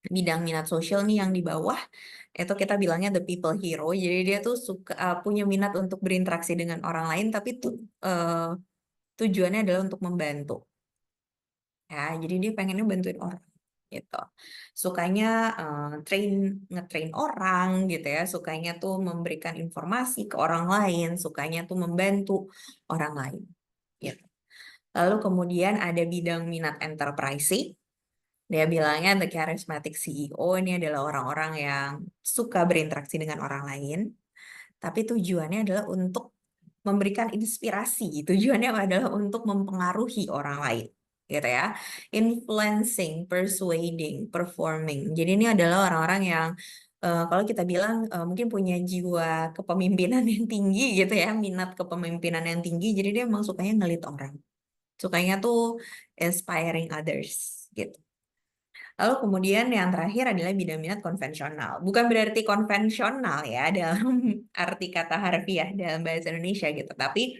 bidang minat sosial nih yang di bawah, itu kita bilangnya the people hero. Jadi dia tuh suka punya minat untuk berinteraksi dengan orang lain, tapi tujuannya adalah untuk membantu. Ya, jadi dia pengennya bantuin orang gitu. Sukanya nge-train orang gitu ya, sukanya tuh memberikan informasi ke orang lain, sukanya tuh membantu orang lain gitu. Lalu kemudian ada bidang minat enterprising. Dia bilangnya the charismatic CEO ini adalah orang-orang yang suka berinteraksi dengan orang lain, tapi tujuannya adalah untuk memberikan inspirasi, tujuannya adalah untuk mempengaruhi orang lain, gitu ya. Influencing, persuading, performing. Jadi ini adalah orang-orang yang kalau kita bilang mungkin punya jiwa kepemimpinan yang tinggi gitu ya, minat kepemimpinan yang tinggi, jadi dia memang sukanya ngelit orang. Sukanya tuh inspiring others, gitu. Lalu kemudian yang terakhir adalah bidang minat konvensional. Bukan berarti konvensional ya dalam arti kata harfiah dalam bahasa Indonesia gitu. Tapi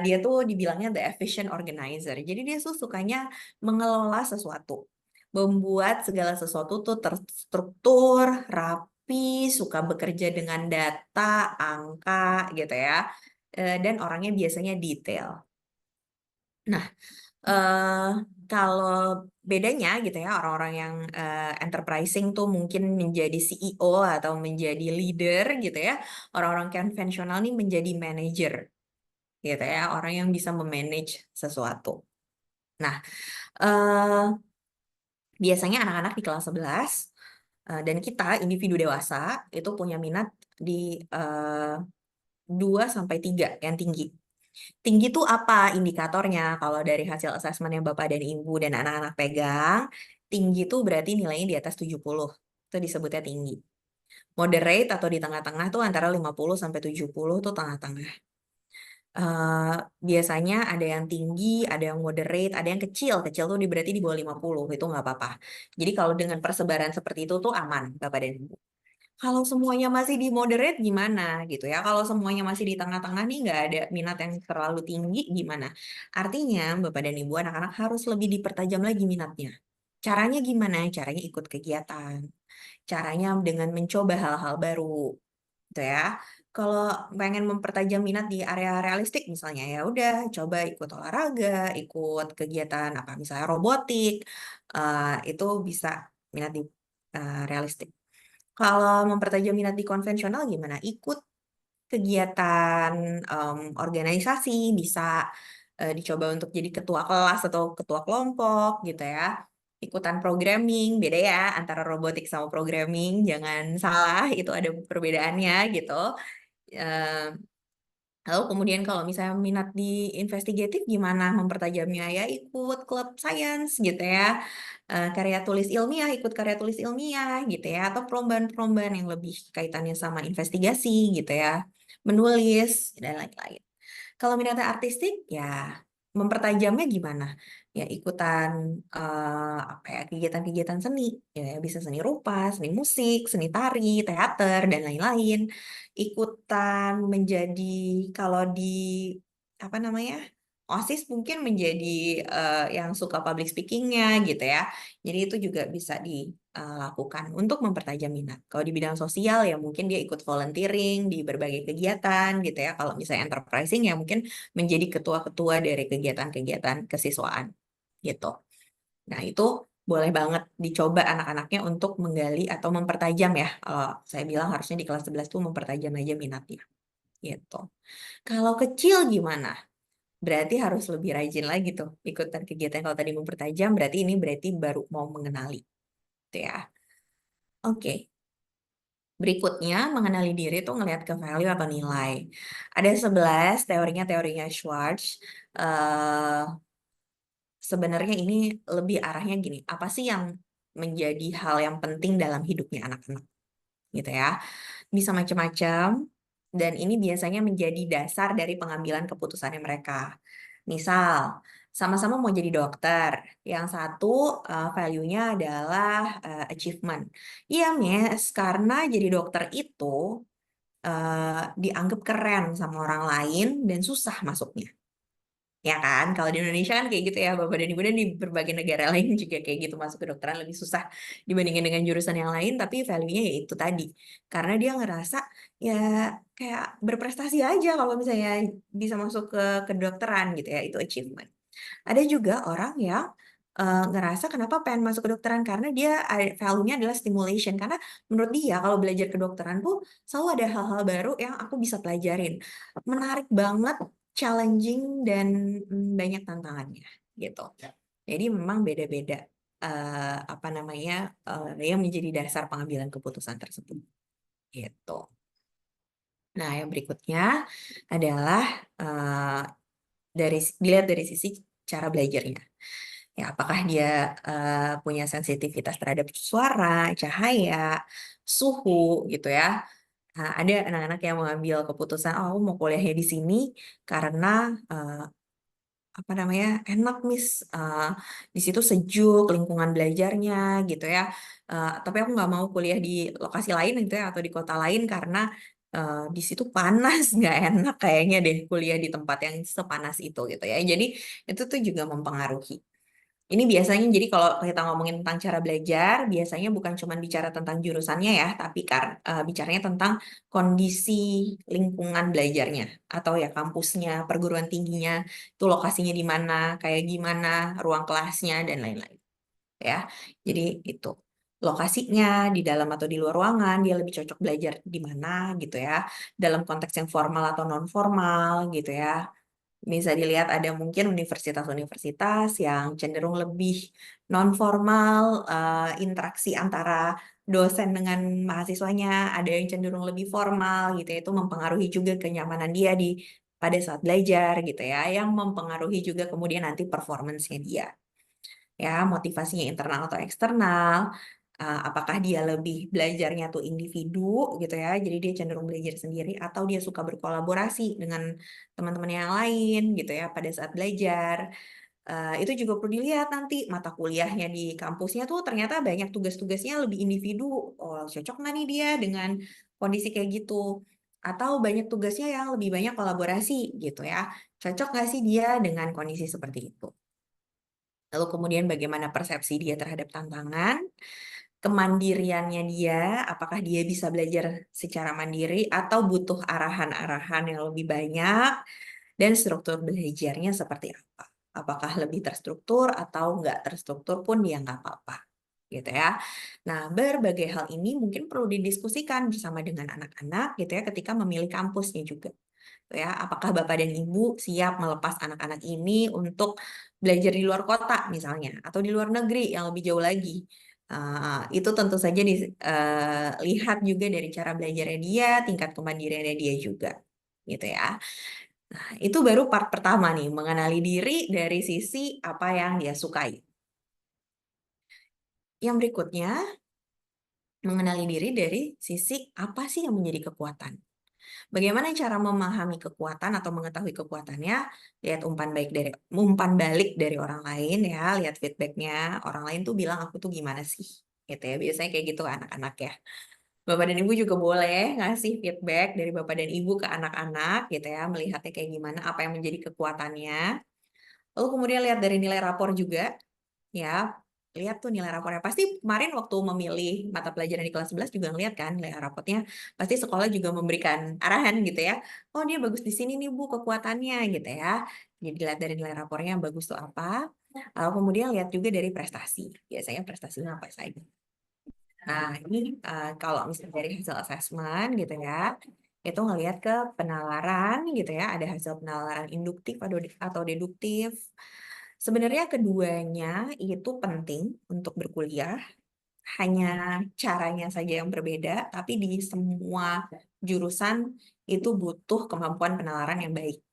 dia tuh dibilangnya the efficient organizer. Jadi dia tuh sukanya mengelola sesuatu. Membuat segala sesuatu tuh terstruktur, rapi, suka bekerja dengan data, angka gitu ya. Dan orangnya biasanya detail. Nah, kalau bedanya gitu ya, orang-orang yang enterprising tuh mungkin menjadi CEO atau menjadi leader gitu ya. Orang-orang konvensional nih menjadi manager gitu ya, orang yang bisa memanage sesuatu. Nah, eh, biasanya anak-anak di kelas 11 dan kita individu dewasa itu punya minat di 2-3 yang tinggi. Tinggi itu apa indikatornya? Kalau dari hasil asesmen yang Bapak dan Ibu dan anak-anak pegang, tinggi itu berarti nilainya di atas 70. Itu disebutnya tinggi. Moderate atau di tengah-tengah tuh antara 50-70 tuh tengah-tengah. Biasanya ada yang tinggi, ada yang moderate, ada yang kecil. Kecil tuh berarti di bawah 50, itu nggak apa-apa. Jadi kalau dengan persebaran seperti itu tuh aman, Bapak dan Ibu. Kalau semuanya masih di moderate gimana gitu ya? Kalau semuanya masih di tengah-tengah nih nggak ada minat yang terlalu tinggi gimana? Artinya Bapak dan Ibu anak-anak harus lebih dipertajam lagi minatnya. Caranya gimana? Caranya ikut kegiatan. Caranya dengan mencoba hal-hal baru. Gitu ya. Kalau pengen mempertajam minat di area realistik misalnya ya udah coba ikut olahraga, ikut kegiatan apa misalnya robotik, itu bisa minat di realistik. Kalau mempertajam minat di konvensional gimana? Ikut kegiatan organisasi, bisa dicoba untuk jadi ketua kelas atau ketua kelompok gitu ya. Ikutan programming, beda ya antara robotik sama programming, jangan salah, itu ada perbedaannya gitu. Eh, Lalu kemudian kalau misalnya minat di investigatif gimana mempertajamnya ya ikut klub sains gitu ya. Karya tulis ilmiah, ikut karya tulis ilmiah gitu ya, atau perlombaan-perlombaan yang lebih kaitannya sama investigasi gitu ya, menulis dan lain-lain. Kalau minatnya artistik ya mempertajamnya gimana? Ya ikutan apa ya kegiatan-kegiatan seni, ya bisa seni rupa, seni musik, seni tari, teater dan lain-lain. Ikutan menjadi kalau di apa namanya? OSIS mungkin menjadi yang suka public speakingnya gitu ya. Jadi itu juga bisa lakukan untuk mempertajam minat. Kalau di bidang sosial ya mungkin dia ikut volunteering di berbagai kegiatan gitu ya. Kalau misalnya enterprising ya mungkin menjadi ketua-ketua dari kegiatan-kegiatan kesiswaan gitu. Nah, itu boleh banget dicoba anak-anaknya untuk menggali atau mempertajam ya. Kalau saya bilang harusnya di kelas 11 tuh mempertajam aja minatnya gitu. Kalau kecil gimana? Berarti harus lebih rajin lagi tuh ikutan kegiatan. Kalau tadi mempertajam berarti ini berarti baru mau mengenali gitu ya. Oke. Berikutnya mengenali diri tuh ngelihat ke value atau nilai. Ada 11 teorinya Schwartz. Eh, Sebenarnya ini lebih arahnya gini, apa sih yang menjadi hal yang penting dalam hidupnya anak-anak gitu ya. Bisa macam-macam dan ini biasanya menjadi dasar dari pengambilan keputusannya mereka. Misal, sama-sama mau jadi dokter. Yang satu value-nya adalah achievement. Iya, Miss, karena jadi dokter itu dianggap keren sama orang lain dan susah masuknya. Ya kan, kalau di Indonesia kan kayak gitu ya, Bapak dan Ibu, dan di berbagai negara lain juga kayak gitu, masuk kedokteran lebih susah dibandingin dengan jurusan yang lain, tapi value-nya ya itu tadi. Karena dia ngerasa ya kayak berprestasi aja kalau misalnya bisa masuk ke kedokteran gitu ya, itu achievement. Ada juga orang yang ngerasa kenapa pengen masuk kedokteran karena dia value-nya adalah stimulation, karena menurut dia kalau belajar kedokteran tuh selalu ada hal-hal baru yang aku bisa pelajarin. Menarik banget, challenging dan banyak tantangannya gitu. Jadi memang beda-beda apa namanya yang menjadi dasar pengambilan keputusan tersebut gitu. Nah, yang berikutnya adalah dilihat dari sisi cara belajarnya. Ya, apakah dia punya sensitivitas terhadap suara, cahaya, suhu gitu ya. Nah, ada anak-anak yang mengambil keputusan, oh aku mau kuliahnya di sini karena apa namanya enak Miss, di situ sejuk lingkungan belajarnya gitu ya. Tapi aku nggak mau kuliah di lokasi lain gitu ya atau di kota lain karena di situ panas, nggak enak kayaknya deh kuliah di tempat yang sepanas itu gitu ya. Jadi itu tuh juga mempengaruhi. Ini biasanya jadi kalau kita ngomongin tentang cara belajar, biasanya bukan cuma bicara tentang jurusannya ya, tapi bicaranya tentang kondisi lingkungan belajarnya atau ya kampusnya, perguruan tingginya, itu lokasinya di mana, kayak gimana, ruang kelasnya dan lain-lain. Ya. Jadi itu lokasinya di dalam atau di luar ruangan, dia lebih cocok belajar di mana gitu ya. Dalam konteks yang formal atau non formal gitu ya. Bisa dilihat ada mungkin universitas-universitas yang cenderung lebih non-formal, interaksi antara dosen dengan mahasiswanya, ada yang cenderung lebih formal gitu ya, itu mempengaruhi juga kenyamanan dia pada saat belajar gitu ya, yang mempengaruhi juga kemudian nanti performance-nya dia. Ya, motivasinya internal atau eksternal, apakah dia lebih belajarnya tuh individu gitu ya, jadi dia cenderung belajar sendiri atau dia suka berkolaborasi dengan teman-teman yang lain gitu ya pada saat belajar. Itu juga perlu dilihat nanti mata kuliahnya di kampusnya tuh ternyata banyak tugas-tugasnya lebih individu. Oh, cocok nggak nih dia dengan kondisi kayak gitu? Atau banyak tugasnya yang lebih banyak kolaborasi gitu ya. Cocok nggak sih dia dengan kondisi seperti itu? Lalu kemudian bagaimana persepsi dia terhadap tantangan, kemandiriannya dia, apakah dia bisa belajar secara mandiri atau butuh arahan-arahan yang lebih banyak, dan struktur belajarnya seperti apa. Apakah lebih terstruktur atau nggak terstruktur pun ya nggak apa-apa. Gitu ya. Nah, berbagai hal ini mungkin perlu didiskusikan bersama dengan anak-anak gitu ya ketika memilih kampusnya juga. Ya, apakah Bapak dan Ibu siap melepas anak-anak ini untuk belajar di luar kota misalnya atau di luar negeri yang lebih jauh lagi. Itu tentu saja dilihat juga dari cara belajarnya dia, tingkat kemandiriannya dia juga. Gitu ya. Nah, itu baru part pertama nih, mengenali diri dari sisi apa yang dia sukai. Yang berikutnya, mengenali diri dari sisi apa sih yang menjadi kekuatan. Bagaimana cara memahami kekuatan atau mengetahui kekuatannya? Lihat umpan balik dari orang lain ya, lihat feedbacknya. Orang lain tuh bilang aku tuh gimana sih? Gitu ya, biasanya kayak gitu anak-anak ya. Bapak dan Ibu juga boleh ngasih feedback dari Bapak dan Ibu ke anak-anak gitu ya, melihatnya kayak gimana, apa yang menjadi kekuatannya. Lalu kemudian lihat dari nilai rapor juga ya. lihat tuh nilai rapornya. Pasti kemarin waktu memilih mata pelajaran di kelas 11 juga ngeliat kan nilai raportnya. Pasti sekolah juga memberikan arahan gitu ya. Oh dia bagus di sini nih Bu kekuatannya gitu ya. Jadi lihat dari nilai rapornya yang bagus tuh apa. Lalu kemudian lihat juga dari prestasi. Biasanya prestasinya apa saja. Nah ini kalau misalnya dari hasil assessment gitu ya. Itu ngelihat ke penalaran gitu ya. Ada hasil penalaran induktif atau deduktif. Sebenarnya keduanya itu penting untuk berkuliah, hanya caranya saja yang berbeda, tapi di semua jurusan itu butuh kemampuan penalaran yang baik.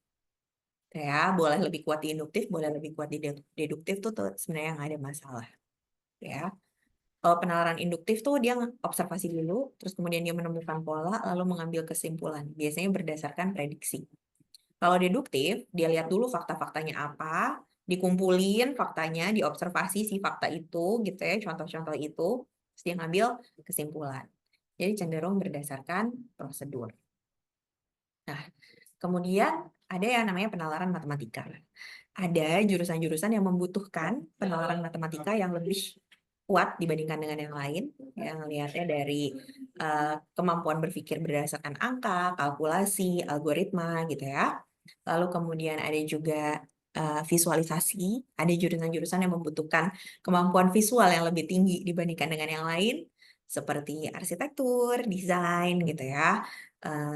Ya, boleh lebih kuat di induktif, boleh lebih kuat di deduktif tuh sebenarnya nggak ada masalah. Ya, kalau penalaran induktif tuh dia observasi dulu, terus kemudian dia menemukan pola, lalu mengambil kesimpulan. Biasanya berdasarkan prediksi. Kalau deduktif, dia lihat dulu fakta-faktanya apa, dikumpulin faktanya, diobservasi si fakta itu, gitu ya, contoh-contoh itu, terus dia ngambil kesimpulan. Jadi cenderung berdasarkan prosedur. Nah, kemudian ada yang namanya penalaran matematika. Ada jurusan-jurusan yang membutuhkan penalaran matematika yang lebih kuat dibandingkan dengan yang lain. Yang lihatnya dari kemampuan berpikir berdasarkan angka, kalkulasi, algoritma, gitu ya. Lalu kemudian ada juga visualisasi, ada jurusan-jurusan yang membutuhkan kemampuan visual yang lebih tinggi dibandingkan dengan yang lain, seperti arsitektur, desain gitu ya,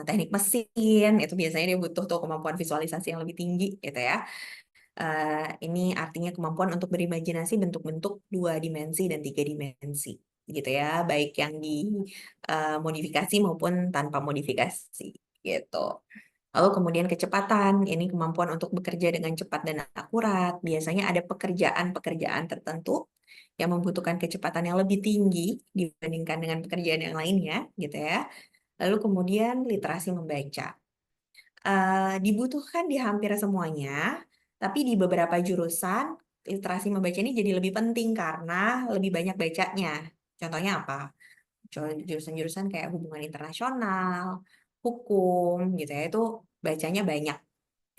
teknik mesin, itu biasanya dia butuh tuh kemampuan visualisasi yang lebih tinggi gitu ya. Ini artinya kemampuan untuk berimajinasi bentuk-bentuk 2 dimensi dan 3 dimensi gitu ya, baik yang dimodifikasi maupun tanpa modifikasi gitu. Lalu kemudian kecepatan, ini kemampuan untuk bekerja dengan cepat dan akurat. Biasanya ada pekerjaan-pekerjaan tertentu yang membutuhkan kecepatan yang lebih tinggi dibandingkan dengan pekerjaan yang lainnya, gitu ya. Lalu kemudian literasi membaca. Dibutuhkan di hampir semuanya, tapi di beberapa jurusan literasi membaca ini jadi lebih penting karena lebih banyak bacanya. Contohnya apa? Jurusan-jurusan kayak hubungan internasional, hukum gitu ya, itu bacanya banyak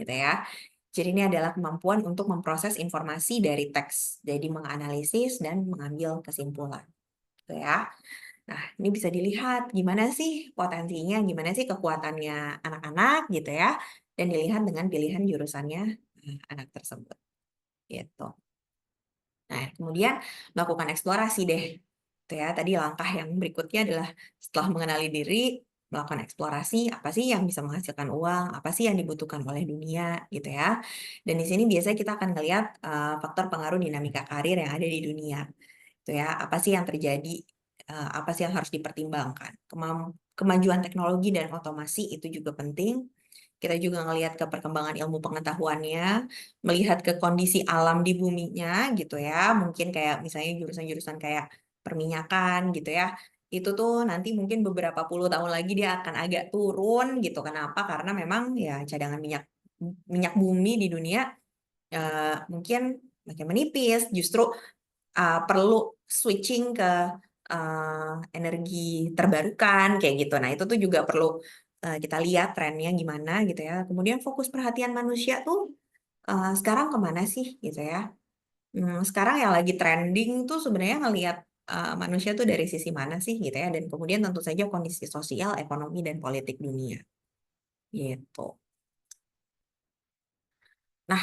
gitu ya. Jadi ini adalah kemampuan untuk memproses informasi dari teks, jadi menganalisis dan mengambil kesimpulan gitu ya. Nah, ini bisa dilihat gimana sih potensinya, gimana sih kekuatannya anak-anak gitu ya, dan dilihat dengan pilihan jurusannya anak tersebut gitu. Nah, kemudian melakukan eksplorasi deh. Itu ya, tadi langkah yang berikutnya adalah setelah mengenali diri, melakukan eksplorasi, apa sih yang bisa menghasilkan uang, apa sih yang dibutuhkan oleh dunia, gitu ya. Dan di sini biasanya kita akan melihat faktor pengaruh dinamika karir yang ada di dunia. Itu ya, apa sih yang terjadi, apa sih yang harus dipertimbangkan. Kemajuan teknologi dan otomasi itu juga penting. Kita juga ngelihat ke perkembangan ilmu pengetahuannya, melihat ke kondisi alam di buminya gitu ya. Mungkin kayak misalnya jurusan-jurusan kayak perminyakan gitu ya. Itu tuh nanti mungkin beberapa puluh tahun lagi dia akan agak turun gitu. Kenapa? Karena memang ya cadangan minyak bumi di dunia mungkin makin menipis. Justru perlu switching ke energi terbarukan kayak gitu. Nah, itu tuh juga perlu kita lihat trennya gimana gitu ya. Kemudian fokus perhatian manusia tuh sekarang kemana sih gitu ya. Sekarang yang lagi trending tuh sebenarnya ngelihat manusia tuh dari sisi mana sih gitu ya. Dan kemudian tentu saja kondisi sosial, ekonomi, dan politik dunia gitu. Nah,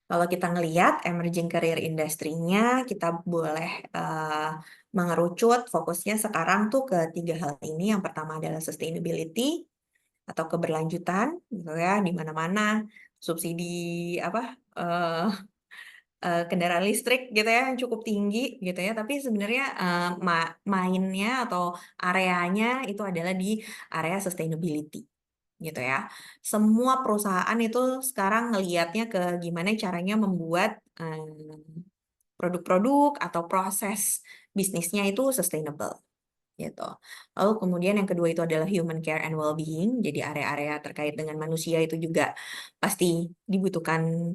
kalau kita ngelihat emerging career industry-nya, kita boleh mengerucut fokusnya sekarang tuh ke 3 hal ini. Yang pertama adalah sustainability atau keberlanjutan, gitu ya, di mana-mana subsidi kendaraan listrik gitu ya yang cukup tinggi gitu ya. Tapi sebenarnya mainnya atau areanya itu adalah di area sustainability gitu ya. Semua perusahaan itu sekarang ngelihatnya ke gimana caranya membuat produk-produk atau proses bisnisnya itu sustainable gitu. Lalu kemudian yang kedua itu adalah human care and well-being. Jadi area-area terkait dengan manusia itu juga pasti dibutuhkan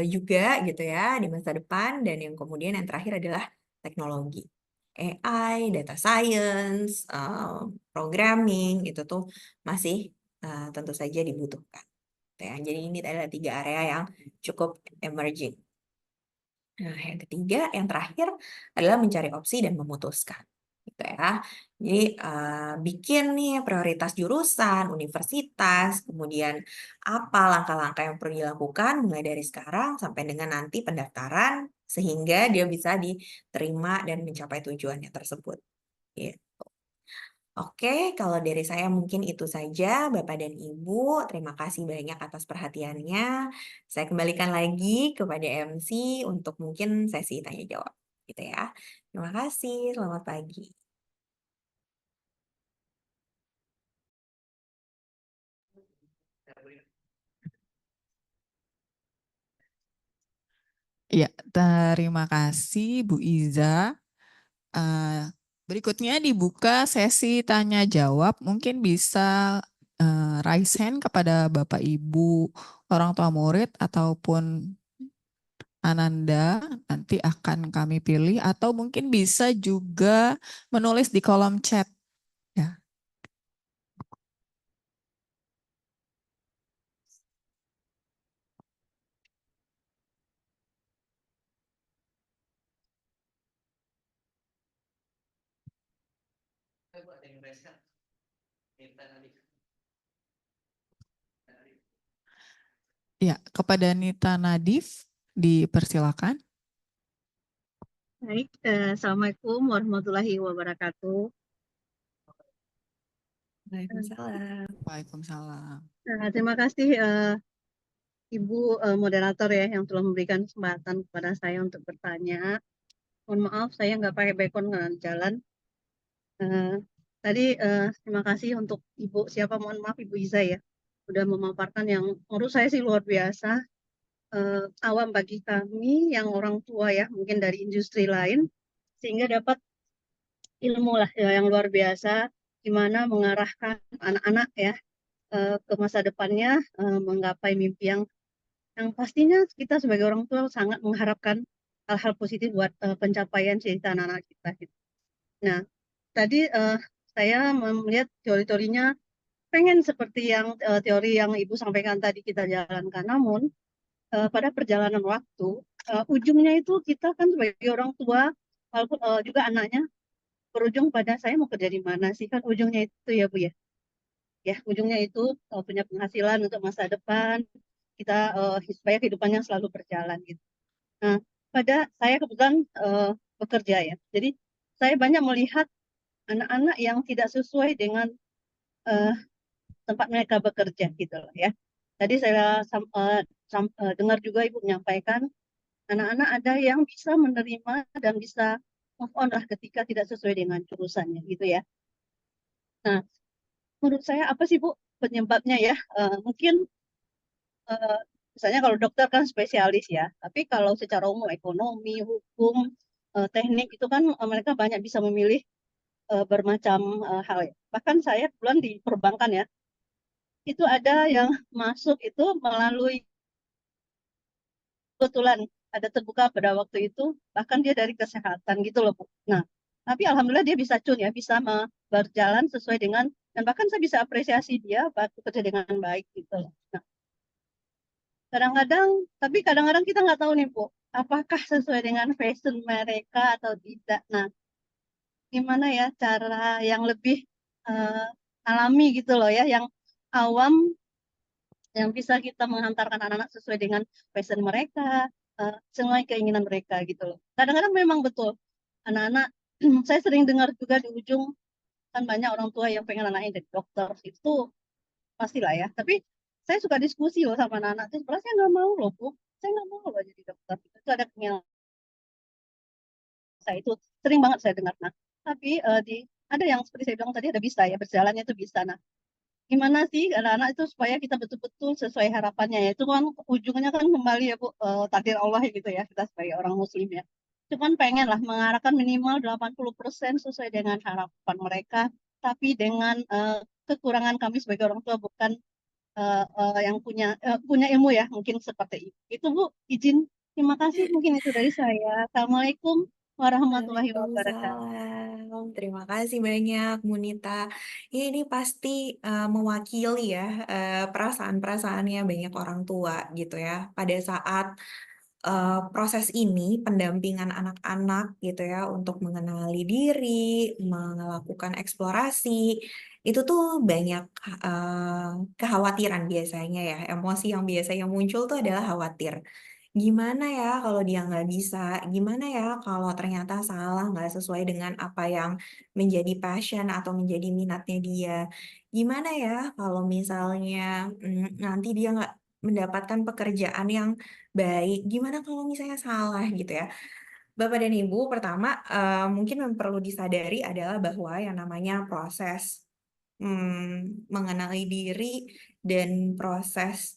juga gitu ya di masa depan. Dan yang kemudian yang terakhir adalah teknologi. AI, data science, programming itu tuh masih tentu saja dibutuhkan. Ya, jadi ini adalah 3 area yang cukup emerging. Nah, yang ketiga, yang terakhir adalah mencari opsi dan memutuskan, gitu ya. Jadi, bikin nih prioritas jurusan, universitas, kemudian apa langkah-langkah yang perlu dilakukan mulai dari sekarang sampai dengan nanti pendaftaran, sehingga dia bisa diterima dan mencapai tujuannya tersebut, gitu. Oke, kalau dari saya mungkin itu saja, Bapak dan Ibu. Terima kasih banyak atas perhatiannya. Saya kembalikan lagi kepada MC untuk mungkin sesi tanya jawab, gitu ya. Terima kasih, selamat pagi. Ya, terima kasih Bu Iza. Berikutnya dibuka sesi tanya jawab. Mungkin bisa raise hand kepada Bapak Ibu orang tua murid ataupun Ananda, nanti akan kami pilih, atau mungkin bisa juga menulis di kolom chat. Ya. Ya, kepada Nita Nadif dipersilakan. Baik, Assalamualaikum warahmatullahi wabarakatuh. Waalaikumsalam. Waalaikumsalam. Terima kasih Ibu moderator ya yang telah memberikan kesempatan kepada saya untuk bertanya. Mohon maaf saya nggak pakai background karena di jalan. Tadi terima kasih untuk Ibu siapa mohon maaf Ibu Iza ya udah memaparkan yang menurut saya sih luar biasa. Awam bagi kami yang orang tua ya mungkin dari industri lain sehingga dapat ilmu lah ya, yang luar biasa gimana mengarahkan anak-anak ya ke masa depannya menggapai mimpi yang pastinya kita sebagai orang tua sangat mengharapkan hal-hal positif buat pencapaian cita anak-anak kita gitu. Nah, tadi saya melihat teori-teorinya pengen seperti yang teori yang Ibu sampaikan tadi kita jalankan. Namun pada perjalanan waktu ujungnya itu kita kan sebagai orang tua walaupun juga anaknya berujung pada saya mau kerja di mana sih kan ujungnya itu ya Bu ya. Ya, ujungnya itu punya penghasilan untuk masa depan, kita supaya kehidupannya selalu berjalan gitu. Nah, pada saya kebetulan bekerja ya. Jadi saya banyak melihat anak-anak yang tidak sesuai dengan tempat mereka bekerja gitu loh ya. Tadi saya dengar juga Ibu menyampaikan anak-anak ada yang bisa menerima dan bisa move on lah ketika tidak sesuai dengan jurusannya gitu ya. Nah, menurut saya apa sih Bu penyebabnya ya? Mungkin misalnya kalau dokter kan spesialis ya, tapi kalau secara umum ekonomi, hukum, teknik itu kan mereka banyak bisa memilih bermacam hal ya. Bahkan saya kebetulan di perbankan ya, itu ada yang masuk itu melalui kebetulan ada terbuka pada waktu itu, bahkan dia dari kesehatan gitu loh Bu. Nah, tapi alhamdulillah dia bisa ya, bisa berjalan sesuai dengan, dan bahkan saya bisa apresiasi dia bekerja dengan baik gitu loh. Nah, tapi kadang-kadang kita nggak tahu nih Bu, apakah sesuai dengan fashion mereka atau tidak. Nah, gimana ya cara yang lebih alami gitu loh ya, yang awam, yang bisa kita menghantarkan anak-anak sesuai dengan passion mereka, sesuai keinginan mereka gitu loh. Kadang-kadang memang betul, anak-anak, saya sering dengar juga di ujung, kan banyak orang tua yang pengen anaknya jadi dokter, itu pastilah ya. Tapi saya suka diskusi loh sama anak-anak, itu sebenarnya saya nggak mau loh Bu, saya nggak mau loh jadi dokter. Itu ada keinginan saya, itu sering banget saya dengar. Nah, tapi ada yang seperti saya bilang tadi ada bisa ya, berjalannya itu bisa. Nah, gimana sih anak-anak itu supaya kita betul-betul sesuai harapannya ya. Itu kan ujungnya kan kembali ya Bu, takdir Allah gitu ya, kita sebagai orang muslim ya. Cuman pengen lah mengarahkan minimal 80% sesuai dengan harapan mereka, tapi dengan kekurangan kami sebagai orang tua bukan yang punya ilmu ya, mungkin seperti itu. Itu Bu, izin. Terima kasih, mungkin itu dari saya. Assalamualaikum warahmatullahi wabarakatuh. Waalaikumsalam. Terima kasih banyak, Munita. Ini pasti mewakili ya perasaan-perasaannya banyak orang tua gitu ya. Pada saat proses ini, pendampingan anak-anak gitu ya untuk mengenali diri, melakukan eksplorasi, itu tuh banyak kekhawatiran biasanya ya. Emosi yang biasanya muncul tuh adalah khawatir. Gimana ya kalau dia nggak bisa? Gimana ya kalau ternyata salah, nggak sesuai dengan apa yang menjadi passion atau menjadi minatnya dia? Gimana ya kalau misalnya nanti dia nggak mendapatkan pekerjaan yang baik? Gimana kalau misalnya salah gitu ya? Bapak dan Ibu, pertama mungkin yang perlu disadari adalah bahwa yang namanya proses mengenali diri dan proses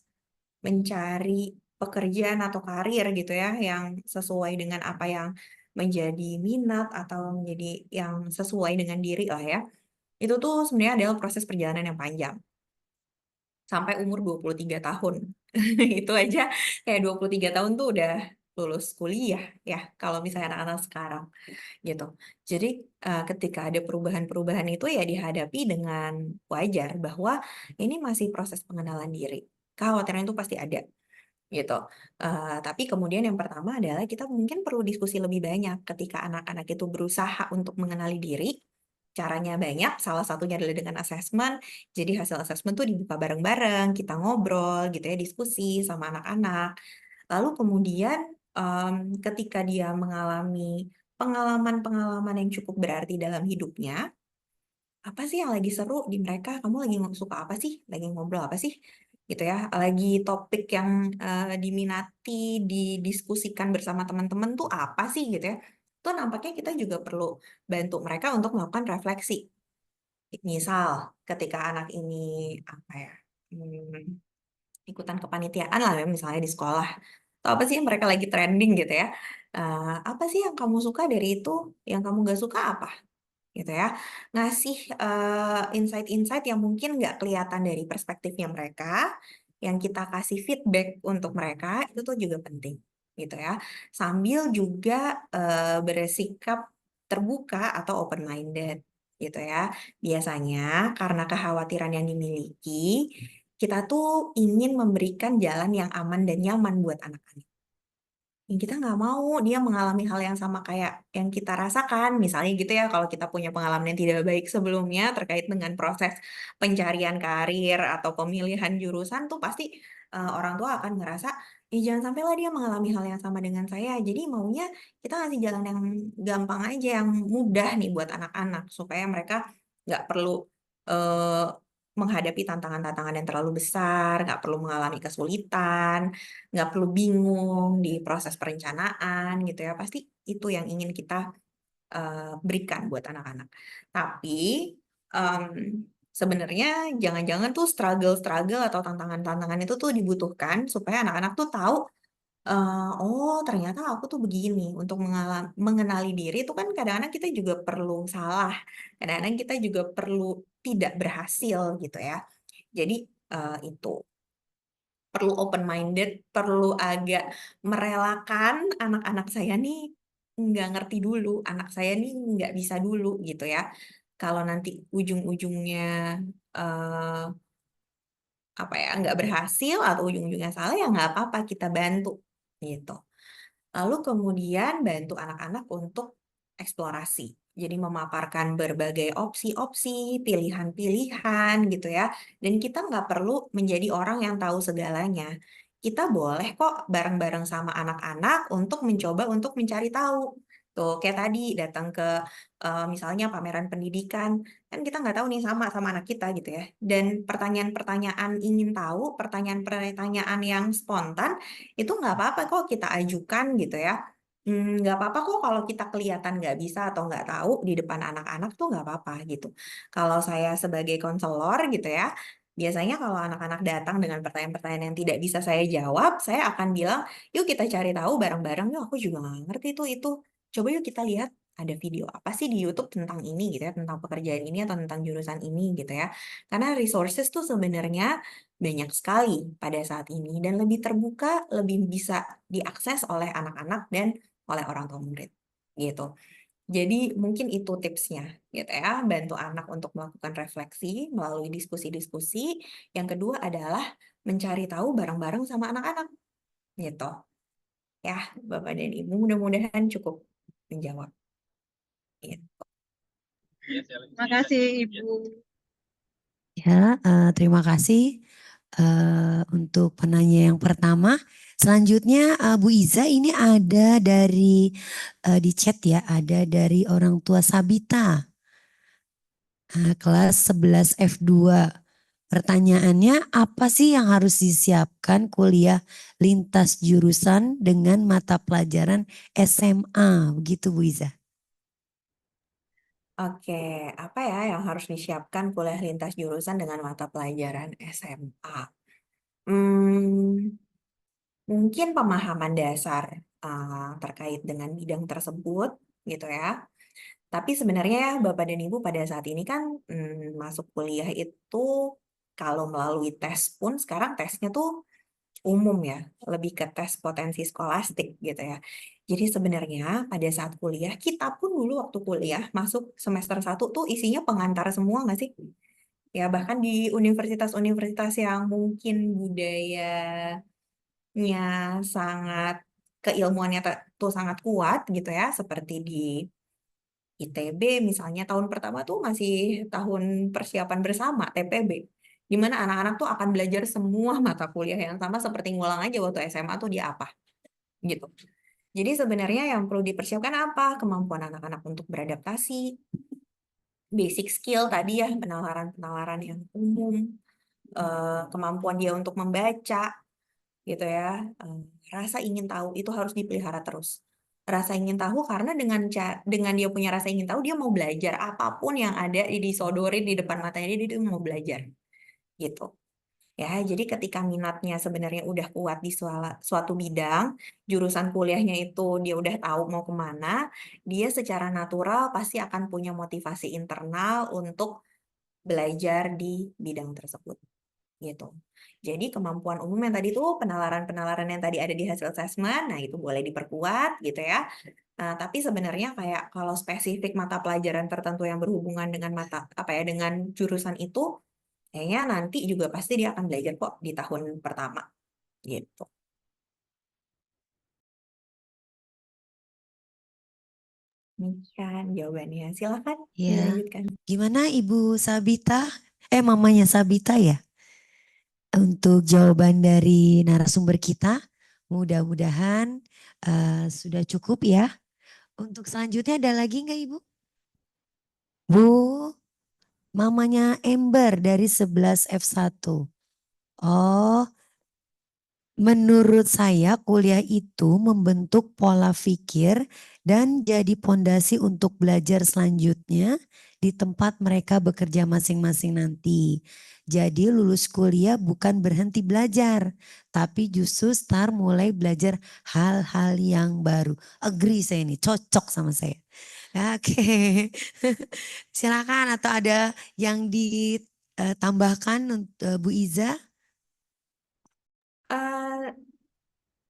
mencari pekerjaan atau karir gitu ya yang sesuai dengan apa yang menjadi minat atau menjadi yang sesuai dengan diri lah ya. Itu tuh sebenarnya adalah proses perjalanan yang panjang sampai umur 23 tahun. Itu aja kayak 23 tahun tuh udah lulus kuliah ya kalau misalnya anak-anak sekarang gitu. Jadi ketika ada perubahan-perubahan itu ya dihadapi dengan wajar bahwa ini masih proses pengenalan diri. Kekhawatiran itu pasti ada gitu. Tapi kemudian yang pertama adalah kita mungkin perlu diskusi lebih banyak ketika anak-anak itu berusaha untuk mengenali diri. Caranya banyak, salah satunya adalah dengan asesmen. Jadi hasil asesmen tuh dibuka bareng-bareng, kita ngobrol gitu ya, diskusi sama anak-anak. Lalu kemudian ketika dia mengalami pengalaman-pengalaman yang cukup berarti dalam hidupnya, apa sih yang lagi seru di mereka? Kamu lagi suka apa sih? Lagi ngobrol apa sih? Gitu ya. Lagi topik yang diminati, didiskusikan bersama teman-teman tuh apa sih gitu ya. Itu nampaknya kita juga perlu bantu mereka untuk melakukan refleksi. Misal ketika anak ini apa ya? Ikutan kepanitiaan lah ya misalnya di sekolah. Atau apa sih yang mereka lagi trending gitu ya. Apa sih yang kamu suka dari itu? Yang kamu gak suka apa? Gitu ya, ngasih insight-insight yang mungkin nggak kelihatan dari perspektifnya mereka, yang kita kasih feedback untuk mereka itu tuh juga penting, gitu ya. Sambil juga bersikap terbuka atau open minded, gitu ya. Biasanya karena kekhawatiran yang dimiliki, kita tuh ingin memberikan jalan yang aman dan nyaman buat anak-anak. Yang kita nggak mau dia mengalami hal yang sama kayak yang kita rasakan. Misalnya gitu ya, kalau kita punya pengalaman yang tidak baik sebelumnya terkait dengan proses pencarian karir atau pemilihan jurusan tuh pasti orang tua akan ngerasa, jangan sampailah dia mengalami hal yang sama dengan saya. Jadi maunya kita ngasih jalan yang gampang aja, yang mudah nih buat anak-anak supaya mereka nggak perlu eh, menghadapi tantangan-tantangan yang terlalu besar, nggak perlu mengalami kesulitan, nggak perlu bingung di proses perencanaan gitu ya. Pasti itu yang ingin kita berikan buat anak-anak. Tapi sebenarnya jangan-jangan tuh struggle-struggle atau tantangan-tantangan itu tuh dibutuhkan supaya anak-anak tuh tahu, oh ternyata aku tuh begini. Untuk mengenali diri itu kan kadang-kadang kita juga perlu salah, kadang-kadang kita juga perlu tidak berhasil gitu ya. Jadi itu perlu open minded, perlu agak merelakan anak-anak saya nih nggak ngerti dulu, anak saya nih nggak bisa dulu gitu ya. Kalau nanti ujung-ujungnya eh, apa ya nggak berhasil atau ujung-ujungnya salah ya nggak apa-apa kita bantu gitu. Lalu kemudian bantu anak-anak untuk eksplorasi. Jadi memaparkan berbagai opsi-opsi, pilihan-pilihan gitu ya. Dan kita nggak perlu menjadi orang yang tahu segalanya. Kita boleh kok bareng-bareng sama anak-anak untuk mencoba untuk mencari tahu. Tuh, kayak tadi datang ke misalnya pameran pendidikan, kan kita nggak tahu nih sama anak kita gitu ya. Dan pertanyaan-pertanyaan ingin tahu, pertanyaan-pertanyaan yang spontan, itu nggak apa-apa kok kita ajukan gitu ya. Nggak apa-apa kok kalau kita kelihatan nggak bisa atau nggak tahu di depan anak-anak tuh nggak apa-apa gitu. Kalau saya sebagai konselor gitu ya, biasanya kalau anak-anak datang dengan pertanyaan-pertanyaan yang tidak bisa saya jawab, saya akan bilang, yuk kita cari tahu bareng-bareng, yuk aku juga nggak ngerti tuh itu. Coba yuk kita lihat ada video apa sih di YouTube tentang ini gitu ya, tentang pekerjaan ini atau tentang jurusan ini gitu ya. Karena resources tuh sebenarnya banyak sekali pada saat ini dan lebih terbuka, lebih bisa diakses oleh anak-anak dan oleh orang tua murid gitu. Jadi mungkin itu tipsnya gitu ya, bantu anak untuk melakukan refleksi melalui diskusi-diskusi. Yang kedua adalah mencari tahu bareng-bareng sama anak-anak gitu. Ya, Bapak dan Ibu mudah-mudahan cukup menjawab. Ya. Makasih Ibu. Ya, terima kasih untuk penanya yang pertama. Selanjutnya Bu Iza ini ada dari di chat ya, ada dari orang tua Sabita, kelas 11 F2. Pertanyaannya, apa sih yang harus disiapkan kuliah lintas jurusan dengan mata pelajaran SMA? Begitu Bu Iza. Oke, apa ya yang harus disiapkan kuliah lintas jurusan dengan mata pelajaran SMA? Hmm, mungkin pemahaman dasar terkait dengan bidang tersebut, gitu ya. Tapi sebenarnya ya Bapak dan Ibu pada saat ini kan masuk kuliah itu kalau melalui tes pun sekarang tesnya tuh umum ya, lebih ke tes potensi skolastik gitu ya. Jadi sebenarnya pada saat kuliah, kita pun dulu waktu kuliah masuk semester 1 tuh isinya pengantar semua nggak sih? Ya bahkan di universitas-universitas yang mungkin budayanya sangat, keilmuannya tuh sangat kuat gitu ya, seperti di ITB misalnya tahun pertama tuh masih tahun persiapan bersama TPB, di mana anak-anak tuh akan belajar semua mata kuliah yang sama seperti ngulang aja waktu SMA tuh dia apa gitu. Jadi sebenarnya yang perlu dipersiapkan apa? Kemampuan anak-anak untuk beradaptasi, basic skill tadi ya, penalaran-penalaran yang umum, kemampuan dia untuk membaca gitu ya, rasa ingin tahu itu harus dipelihara terus. Rasa ingin tahu karena dengan dia punya rasa ingin tahu dia mau belajar apapun yang ada disodorin di depan matanya dia mau belajar gitu. Ya, jadi ketika minatnya sebenarnya udah kuat di suatu bidang, jurusan kuliahnya itu dia udah tahu mau kemana, dia secara natural pasti akan punya motivasi internal untuk belajar di bidang tersebut gitu. Jadi kemampuan umum yang tadi tuh penalaran-penalaran yang tadi ada di hasil assessment, nah itu boleh diperkuat gitu ya. Nah, tapi sebenarnya kayak kalau spesifik mata pelajaran tertentu yang berhubungan dengan dengan jurusan itu, kayaknya nanti juga pasti dia akan belajar kok di tahun pertama gitu. Demikian jawabannya. Silakan Ya, dilanjutkan. gimana Ibu Sabita? Mamanya Sabita ya? Untuk jawaban dari narasumber kita, mudah-mudahan sudah cukup ya. Untuk selanjutnya ada lagi nggak Ibu? Bu, mamanya Ember dari 11 F1. Oh, menurut saya kuliah itu membentuk pola pikir dan jadi pondasi untuk belajar selanjutnya di tempat mereka bekerja masing-masing nanti. Jadi lulus kuliah bukan berhenti belajar, tapi justru start mulai belajar hal-hal yang baru. Agree saya ini, cocok sama saya. Oke, silakan atau ada yang ditambahkan untuk Bu Iza? Eh,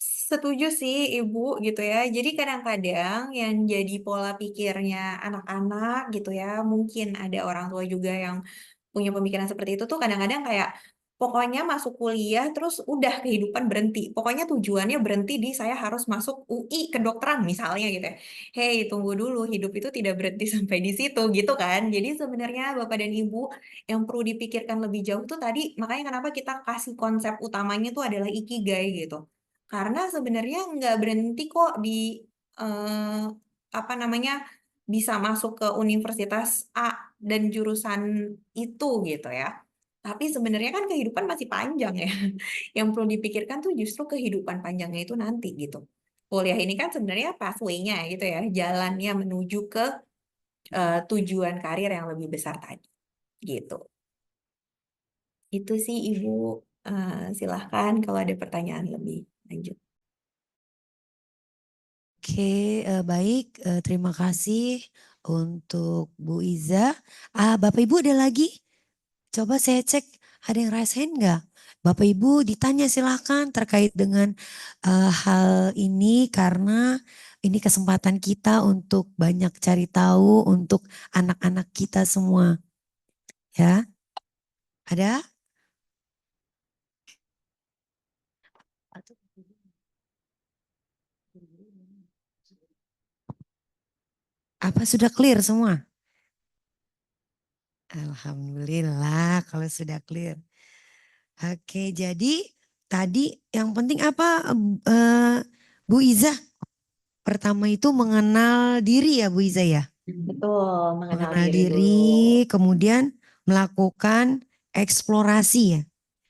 Setuju sih Ibu gitu ya. Jadi kadang-kadang yang jadi pola pikirnya anak-anak gitu ya, mungkin ada orang tua juga yang punya pemikiran seperti itu tuh kadang-kadang kayak pokoknya masuk kuliah terus udah kehidupan berhenti. Pokoknya tujuannya berhenti di saya harus masuk UI kedokteran misalnya gitu ya. Hei, tunggu dulu, hidup itu tidak berhenti sampai di situ gitu kan. Jadi sebenarnya Bapak dan Ibu yang perlu dipikirkan lebih jauh tuh tadi, makanya kenapa kita kasih konsep utamanya tuh adalah ikigai gitu. Karena sebenarnya nggak berhenti kok di eh, apa namanya bisa masuk ke universitas A dan jurusan itu gitu ya. Tapi sebenarnya kan kehidupan masih panjang ya. Yang perlu dipikirkan tuh justru kehidupan panjangnya itu nanti gitu. Kuliah ini kan sebenarnya pathway-nya gitu ya, jalannya menuju ke tujuan karir yang lebih besar tadi gitu. Itu sih Ibu. Silahkan kalau ada pertanyaan lebih lanjut. Oke, baik. Terima kasih untuk Bu Iza. Bapak Ibu ada lagi? Coba saya cek ada yang raise hand nggak? Bapak Ibu ditanya silahkan terkait dengan hal ini karena ini kesempatan kita untuk banyak cari tahu untuk anak-anak kita semua. Ya, ada? Apa sudah clear semua? Alhamdulillah kalau sudah clear. Oke, jadi tadi yang penting apa Bu Iza? Pertama itu mengenal diri ya Bu Iza ya? Betul, mengenal Mengenal diri dulu. diri, kemudian melakukan eksplorasi ya.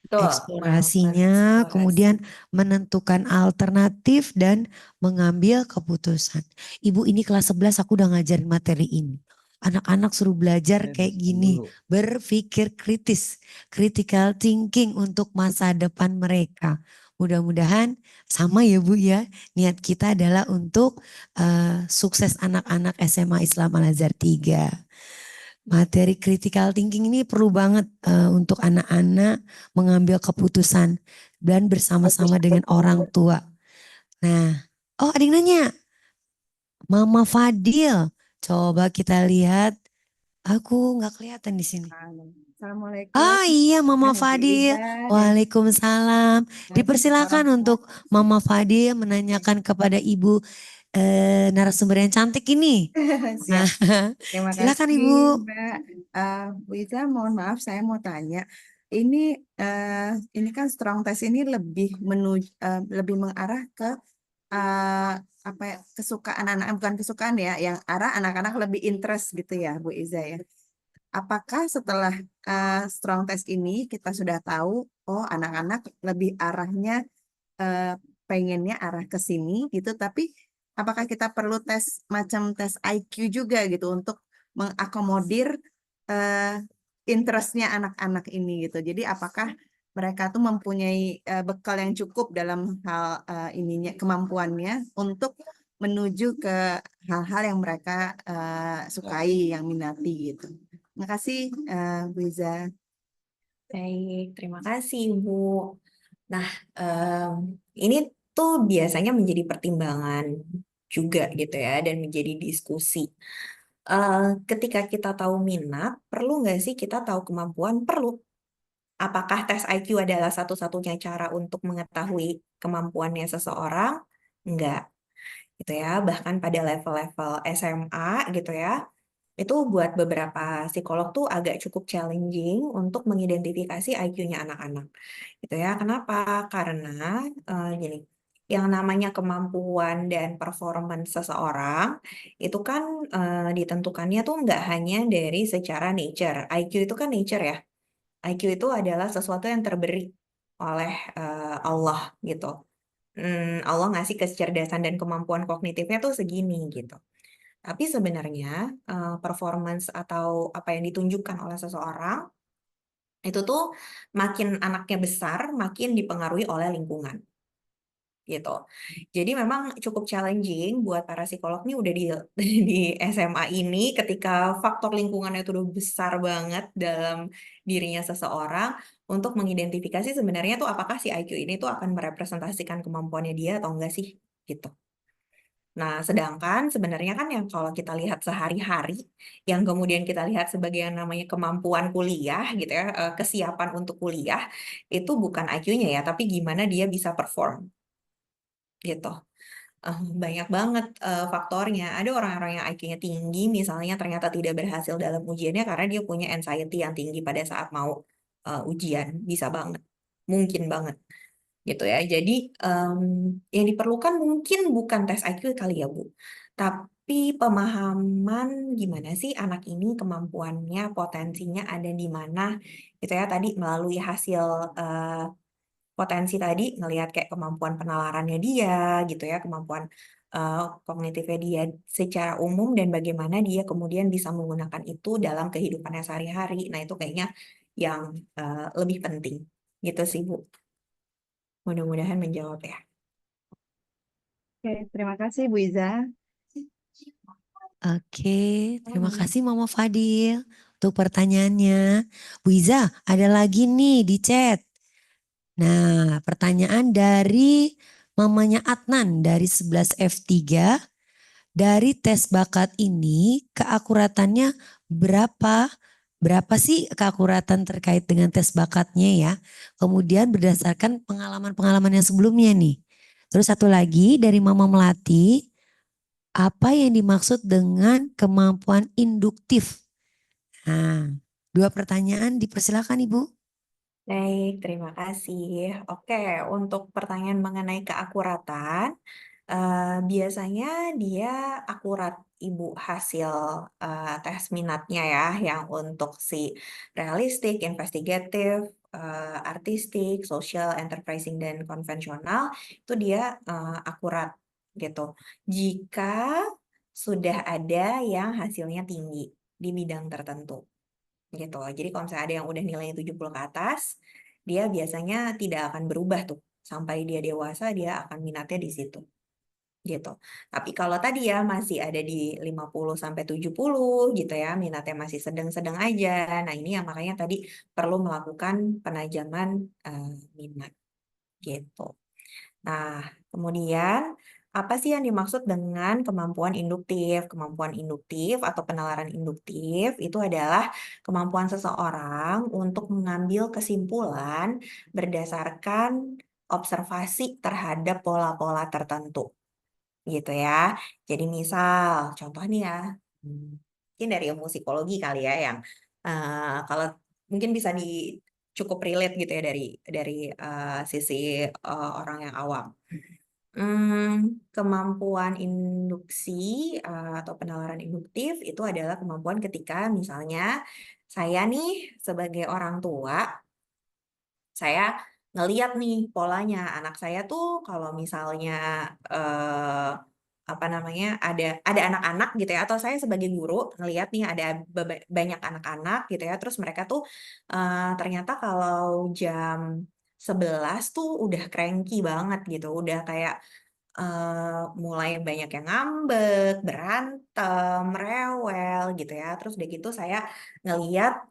Betul, melakukan Eksplorasinya, eksplorasi. kemudian menentukan alternatif dan mengambil keputusan. Ibu ini kelas 11 aku udah ngajarin materi ini. Anak-anak suruh belajar kayak gini, berpikir kritis, critical thinking untuk masa depan mereka. Mudah-mudahan sama ya Bu ya, niat kita adalah untuk sukses anak-anak SMA Islam Al-Azhar 3. Materi critical thinking ini perlu banget untuk anak-anak mengambil keputusan dan bersama-sama dengan orang tua. Nah, oh ada yang nanya, Mama Fadil, coba kita lihat. Aku nggak kelihatan di sini. Assalamualaikum. Ah iya Mama Bu Fadil. Iza dan Waalaikumsalam. Dipersilakan orang untuk Mama Fadil menanyakan kepada Ibu narasumber yang cantik ini. Siap. Terima Silakan kasih Ibu. Mbak. Bu Iza, mohon maaf saya mau tanya. Ini kan strong test ini lebih mengarah ke apa ya, kesukaan anak, bukan kesukaan ya, yang arah anak-anak lebih interest gitu ya Bu Iza ya. Apakah setelah strong test ini kita sudah tahu, oh anak-anak lebih arahnya pengennya arah ke sini gitu, tapi apakah kita perlu tes macam tes IQ juga gitu untuk mengakomodir interestnya anak-anak ini gitu. Jadi apakah mereka tuh mempunyai bekal yang cukup dalam hal kemampuannya untuk menuju ke hal-hal yang mereka sukai, yang minati gitu. Terima kasih Bu Iza. Baik, terima kasih Bu. Nah, ini tuh biasanya menjadi pertimbangan juga gitu ya, dan menjadi diskusi. Ketika kita tahu minat, perlu nggak sih kita tahu kemampuan? Perlu. Apakah tes IQ adalah satu-satunya cara untuk mengetahui kemampuannya seseorang? Enggak, gitu ya. Bahkan pada level-level SMA gitu ya, itu buat beberapa psikolog tuh agak cukup challenging untuk mengidentifikasi IQ-nya anak-anak. Gitu ya. Kenapa? Karena gini, yang namanya kemampuan dan performance seseorang itu kan ditentukannya tuh nggak hanya dari secara nature. IQ itu kan nature ya. IQ itu adalah sesuatu yang terberi oleh Allah gitu. Allah ngasih kecerdasan dan kemampuan kognitifnya tuh segini gitu. Tapi sebenarnya performance atau apa yang ditunjukkan oleh seseorang itu tuh makin anaknya besar, makin dipengaruhi oleh lingkungan gitu. Jadi memang cukup challenging buat para psikolog nih udah di di SMA ini ketika faktor lingkungannya itu udah besar banget dalam dirinya seseorang untuk mengidentifikasi sebenarnya tuh apakah si IQ ini tuh akan merepresentasikan kemampuannya dia atau enggak sih gitu. Nah, sedangkan sebenarnya kan yang kalau kita lihat sehari-hari, yang kemudian kita lihat sebagai yang namanya kemampuan kuliah gitu ya, kesiapan untuk kuliah, itu bukan IQ-nya ya, tapi gimana dia bisa perform gitu. Banyak banget faktornya. Ada orang-orang yang IQ-nya tinggi, misalnya ternyata tidak berhasil dalam ujiannya karena dia punya anxiety yang tinggi pada saat mau ujian. Bisa banget, mungkin banget gitu ya. Jadi yang diperlukan mungkin bukan tes IQ kali ya Bu, tapi pemahaman gimana sih anak ini kemampuannya, potensinya ada di mana gitu ya. Tadi melalui hasil potensi tadi ngelihat kayak kemampuan penalarannya dia gitu ya, kemampuan kognitifnya dia secara umum dan bagaimana dia kemudian bisa menggunakan itu dalam kehidupannya sehari-hari. Nah, itu kayaknya yang lebih penting gitu sih Bu. Mudah-mudahan menjawab ya. Oke, terima kasih Bu Iza. Oke, terima kasih Mama Fadil untuk pertanyaannya. Bu Iza, ada lagi nih di chat. Nah, pertanyaan dari mamanya Adnan dari 11F3. Dari tes bakat ini keakuratannya berapa? Berapa sih keakuratan terkait dengan tes bakatnya ya? Kemudian berdasarkan pengalaman-pengalaman yang sebelumnya nih. Terus satu lagi dari Mama Melati. Apa yang dimaksud dengan kemampuan induktif? Nah, 2 pertanyaan dipersilakan Ibu. Baik, terima kasih. Oke, untuk pertanyaan mengenai keakuratan, biasanya dia akurat Ibu hasil tes minatnya ya, yang untuk si realistik, investigatif, artistik, social, enterprising, dan konvensional, itu dia akurat gitu. Jika sudah ada yang hasilnya tinggi di bidang tertentu gitu. Jadi kalau misalnya ada yang udah nilainya 70 ke atas, dia biasanya tidak akan berubah tuh. Sampai dia dewasa, dia akan minatnya di situ. Gitu. Tapi kalau tadi ya masih ada di 50 sampai 70 gitu ya, minatnya masih sedang-sedang aja. Nah, ini yang makanya tadi perlu melakukan penajaman minat gitu. Nah, kemudian apa sih yang dimaksud dengan kemampuan induktif? Kemampuan induktif atau penalaran induktif itu adalah kemampuan seseorang untuk mengambil kesimpulan berdasarkan observasi terhadap pola-pola tertentu, gitu ya. Jadi misal, contoh nih ya, mungkin dari ilmu psikologi kali ya, yang kalau mungkin bisa cukup relate gitu ya dari sisi orang yang awam. Kemampuan induksi atau penalaran induktif itu adalah kemampuan ketika misalnya saya nih sebagai orang tua, saya ngeliat nih polanya anak saya tuh kalau misalnya eh, apa namanya ada anak-anak gitu ya, atau saya sebagai guru ngeliat nih ada banyak anak-anak gitu ya, terus mereka tuh ternyata kalau jam 11 tuh udah cranky banget gitu, udah kayak mulai banyak yang ngambek, berantem, rewel gitu ya. Terus udah gitu saya ngeliat,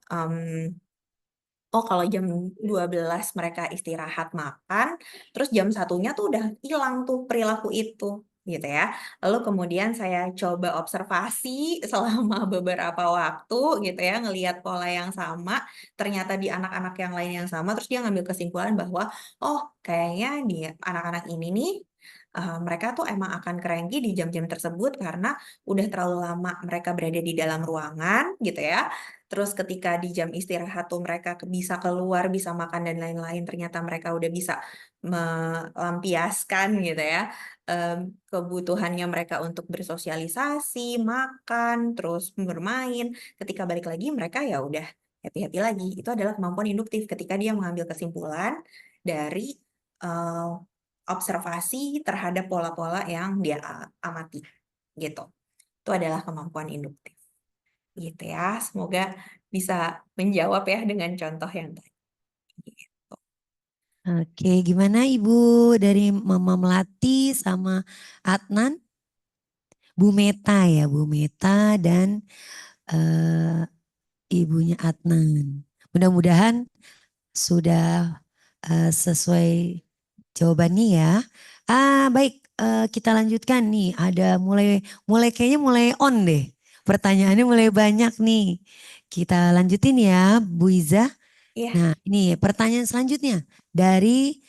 oh kalau jam 12 mereka istirahat makan, terus jam 1-nya tuh udah hilang tuh perilaku itu gitu ya. Lalu kemudian saya coba observasi selama beberapa waktu gitu ya, ngelihat pola yang sama, ternyata di anak-anak yang lain yang sama, terus dia ngambil kesimpulan bahwa, oh kayaknya di anak-anak ini nih, mereka tuh emang akan cranky di jam-jam tersebut karena udah terlalu lama mereka berada di dalam ruangan gitu ya. Terus ketika di jam istirahat tuh mereka bisa keluar, bisa makan dan lain-lain, ternyata mereka udah bisa melampiaskan gitu ya kebutuhannya mereka untuk bersosialisasi, makan, terus bermain. Ketika balik lagi mereka ya udah happy-happy lagi. Itu adalah kemampuan induktif ketika dia mengambil kesimpulan dari eh, observasi terhadap pola-pola yang dia amati gitu. Itu adalah kemampuan induktif gitu ya. Semoga bisa menjawab ya dengan contoh yang tadi. Gitu. Oke, gimana Ibu dari Mama Melati sama Adnan? Bu Meta ya, Bu Meta dan eh, ibunya Adnan. Mudah-mudahan sudah sesuai jawabannya ya. Baik, kita lanjutkan nih. Ada mulai mulai kayaknya mulai on deh. Pertanyaannya mulai banyak nih. Kita lanjutin ya, Bu Iza. Iya. Nah, ini pertanyaan selanjutnya dari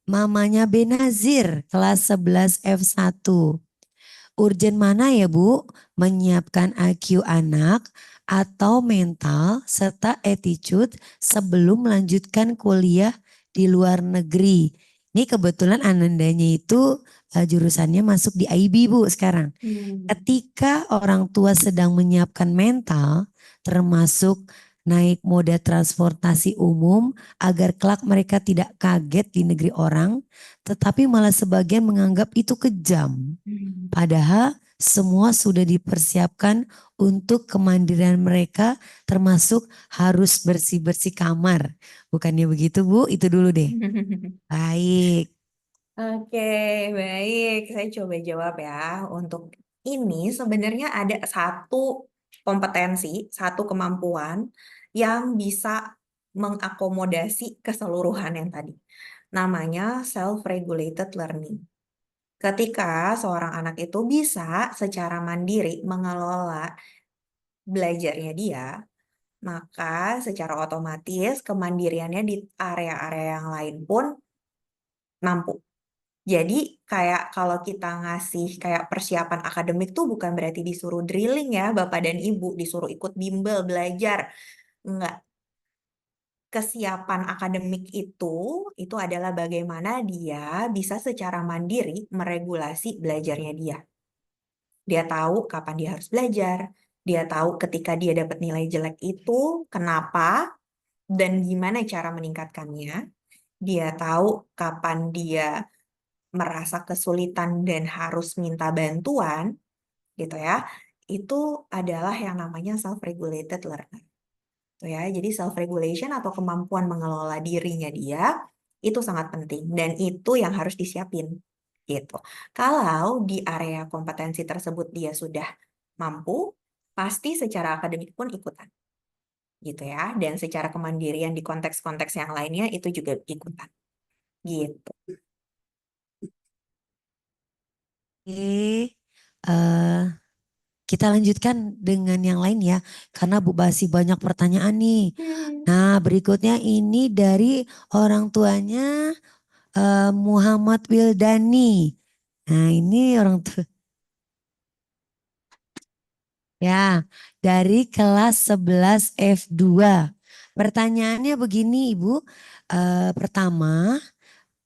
mamanya Benazir kelas 11 F1. Urgen mana ya Bu? Menyiapkan IQ anak atau mental serta attitude sebelum melanjutkan kuliah di luar negeri. Ini kebetulan Anandanya itu jurusannya masuk di IB Bu sekarang. Ketika orang tua sedang menyiapkan mental termasuk naik moda transportasi umum agar kelak mereka tidak kaget di negeri orang, tetapi malah sebagian menganggap itu kejam. Padahal semua sudah dipersiapkan untuk kemandirian mereka termasuk harus bersih-bersih kamar. Bukannya begitu Bu? Itu dulu deh. Baik. Oke, baik. Saya coba jawab ya. Untuk ini sebenarnya ada satu kompetensi, satu kemampuan yang bisa mengakomodasi keseluruhan yang tadi. Namanya self-regulated learning. Ketika seorang anak itu bisa secara mandiri mengelola belajarnya dia, maka secara otomatis kemandiriannya di area-area yang lain pun mampu Jadi kayak kalau kita ngasih kayak persiapan akademik tuh bukan berarti disuruh drilling ya Bapak dan Ibu, disuruh ikut bimbel belajar. Enggak. Kesiapan akademik itu adalah bagaimana dia bisa secara mandiri meregulasi belajarnya dia. Dia tahu kapan dia harus belajar, dia tahu ketika dia dapat nilai jelek itu kenapa dan gimana cara meningkatkannya. Dia tahu kapan dia merasa kesulitan dan harus minta bantuan, gitu ya. Itu adalah yang namanya self-regulated learner. Tuh ya, jadi self-regulation atau kemampuan mengelola dirinya dia itu sangat penting dan itu yang harus disiapin gitu. Kalau di area kompetensi tersebut dia sudah mampu, pasti secara akademik pun ikutan gitu ya. Dan secara kemandirian di konteks-konteks yang lainnya itu juga ikutan gitu. Oke, eh, kita lanjutkan dengan yang lain ya, karena Bu Basi banyak pertanyaan nih. Nah, berikutnya ini dari orang tuanya Muhammad Wildani. Nah, ini orang tua ya dari kelas 11 F2. Pertanyaannya begini, Ibu. Pertama,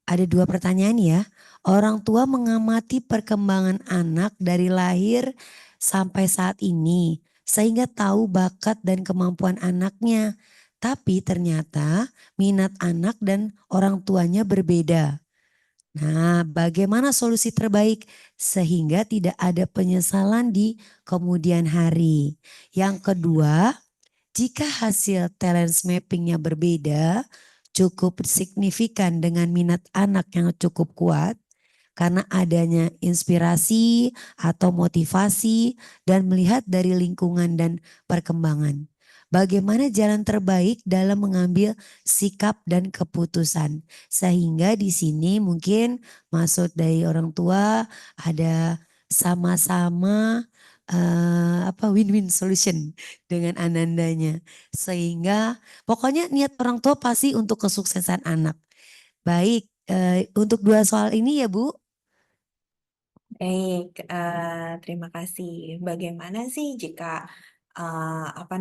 ada dua pertanyaan ya. Orang tua mengamati perkembangan anak dari lahir sampai saat ini, sehingga tahu bakat dan kemampuan anaknya. Tapi ternyata minat anak dan orang tuanya berbeda. Nah, bagaimana solusi terbaik sehingga tidak ada penyesalan di kemudian hari? Yang kedua, jika hasil talent mappingnya berbeda, cukup signifikan dengan minat anak yang cukup kuat, karena adanya inspirasi atau motivasi dan melihat dari lingkungan dan perkembangan. Bagaimana jalan terbaik dalam mengambil sikap dan keputusan. Sehingga di sini mungkin maksud dari orang tua ada sama-sama win-win solution dengan anandanya. Sehingga pokoknya niat orang tua pasti untuk kesuksesan anak. Baik, untuk dua soal ini ya Bu. Baik, terima kasih. Bagaimana sih jika apa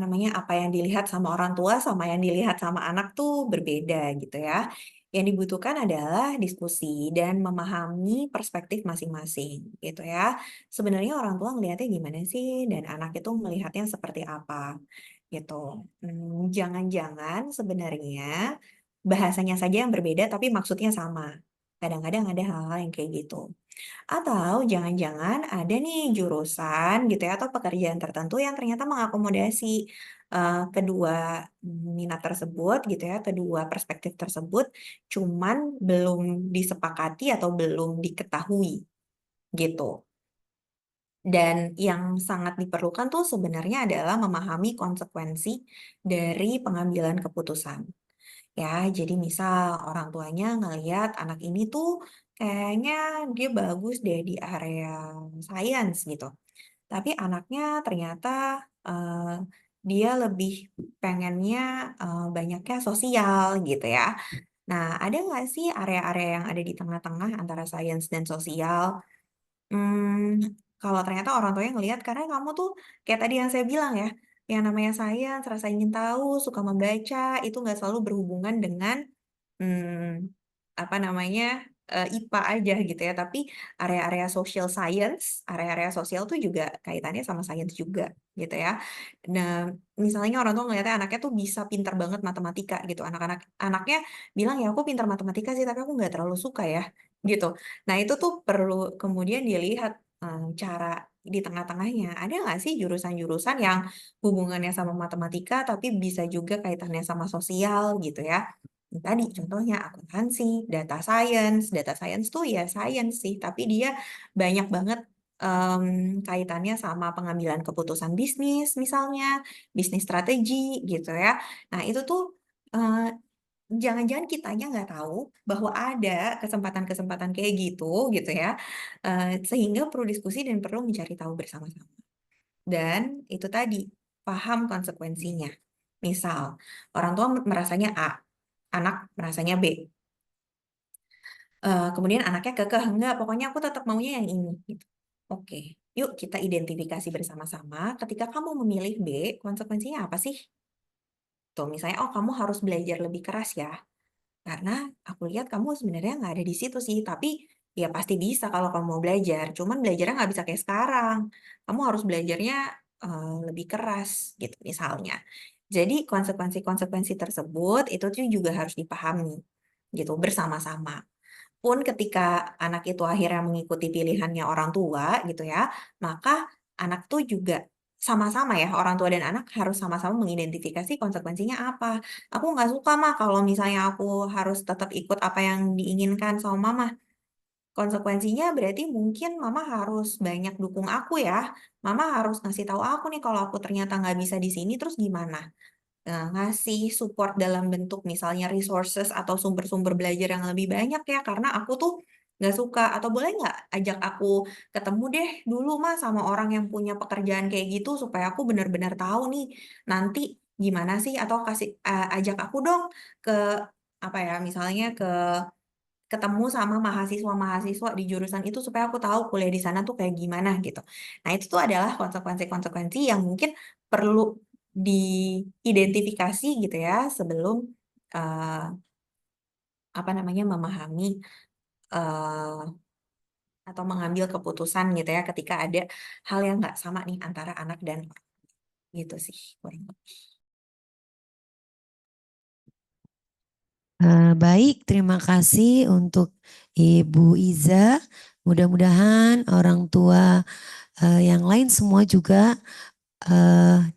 yang dilihat sama orang tua sama yang dilihat sama anak tuh berbeda gitu ya? Yang dibutuhkan adalah diskusi dan memahami perspektif masing-masing gitu ya. Sebenarnya orang tua ngelihatnya gimana sih dan anak itu melihatnya seperti apa gitu. Jangan-jangan sebenarnya bahasanya saja yang berbeda tapi maksudnya sama. Kadang-kadang ada hal-hal yang kayak gitu. Atau jangan-jangan ada nih jurusan gitu ya atau pekerjaan tertentu yang ternyata mengakomodasi kedua minat tersebut gitu ya, kedua perspektif tersebut, cuman belum disepakati atau belum diketahui gitu. Dan yang sangat diperlukan tuh sebenarnya adalah memahami konsekuensi dari pengambilan keputusan. Ya, jadi misal orang tuanya ngelihat anak ini tuh kayaknya dia bagus deh di area sains gitu. Tapi anaknya ternyata eh, dia lebih pengennya banyaknya sosial gitu ya. Nah, ada nggak sih area-area yang ada di tengah-tengah antara sains dan sosial? Kalau ternyata orang tuanya ngelihat karena kamu tuh kayak tadi yang saya bilang ya, yang namanya sains, rasa ingin tahu, suka membaca, itu nggak selalu berhubungan dengan hmm, IPA aja gitu ya, tapi area-area social science, area-area sosial tuh juga kaitannya sama sains juga gitu ya. Nah, misalnya orang tua ngeliatnya anaknya tuh bisa pintar banget matematika gitu, anaknya bilang ya aku pintar matematika sih, tapi aku nggak terlalu suka ya gitu. Nah itu tuh perlu kemudian dilihat cara di tengah-tengahnya. Ada nggak sih jurusan-jurusan yang hubungannya sama matematika tapi bisa juga kaitannya sama sosial gitu ya. Tadi contohnya akuntansi, data science tuh ya science sih, tapi dia banyak banget kaitannya sama pengambilan keputusan bisnis misalnya, bisnis strategi gitu ya. Nah itu tuh eh, jangan-jangan kitanya nggak tahu bahwa ada kesempatan-kesempatan kayak gitu ya, sehingga perlu diskusi dan perlu mencari tahu bersama-sama. Dan itu tadi, paham konsekuensinya. Misal, orang tua merasanya A, anak merasanya B. Kemudian anaknya kekeh, enggak, pokoknya aku tetap maunya yang ini. Gitu. Oke, yuk kita identifikasi bersama-sama. Ketika kamu memilih B, konsekuensinya apa sih? Tuh, misalnya, oh kamu harus belajar lebih keras ya. Karena aku lihat kamu sebenarnya nggak ada di situ sih, tapi ya pasti bisa kalau kamu mau belajar. Cuman belajarnya nggak bisa kayak sekarang. Kamu harus belajarnya lebih keras gitu misalnya. Jadi konsekuensi-konsekuensi tersebut itu tuh juga harus dipahami gitu bersama-sama. Pun ketika anak itu akhirnya mengikuti pilihannya orang tua gitu ya, maka anak tuh juga sama-sama ya, orang tua dan anak harus sama-sama mengidentifikasi konsekuensinya apa. Aku nggak suka mah kalau misalnya aku harus tetap ikut apa yang diinginkan sama mama. Konsekuensinya berarti mungkin mama harus banyak dukung aku ya. Mama harus ngasih tahu aku nih kalau aku ternyata nggak bisa di sini terus gimana. Nah, ngasih support dalam bentuk misalnya resources atau sumber-sumber belajar yang lebih banyak ya, karena aku tuh nggak suka. Atau boleh nggak ajak aku ketemu deh dulu mah sama orang yang punya pekerjaan kayak gitu supaya aku benar-benar tahu nih nanti gimana sih, atau kasih ajak aku dong ke apa ya, misalnya ketemu sama mahasiswa-mahasiswa di jurusan itu supaya aku tahu kuliah di sana tuh kayak gimana gitu. Nah, itu tuh adalah konsekuensi-konsekuensi yang mungkin perlu diidentifikasi gitu ya sebelum eh, apa namanya memahami eh, atau mengambil keputusan gitu ya ketika ada hal yang nggak sama nih antara anak dan orang gitu sih kurang lebih. Baik, terima kasih untuk Ibu Iza. Mudah-mudahan orang tua yang lain semua juga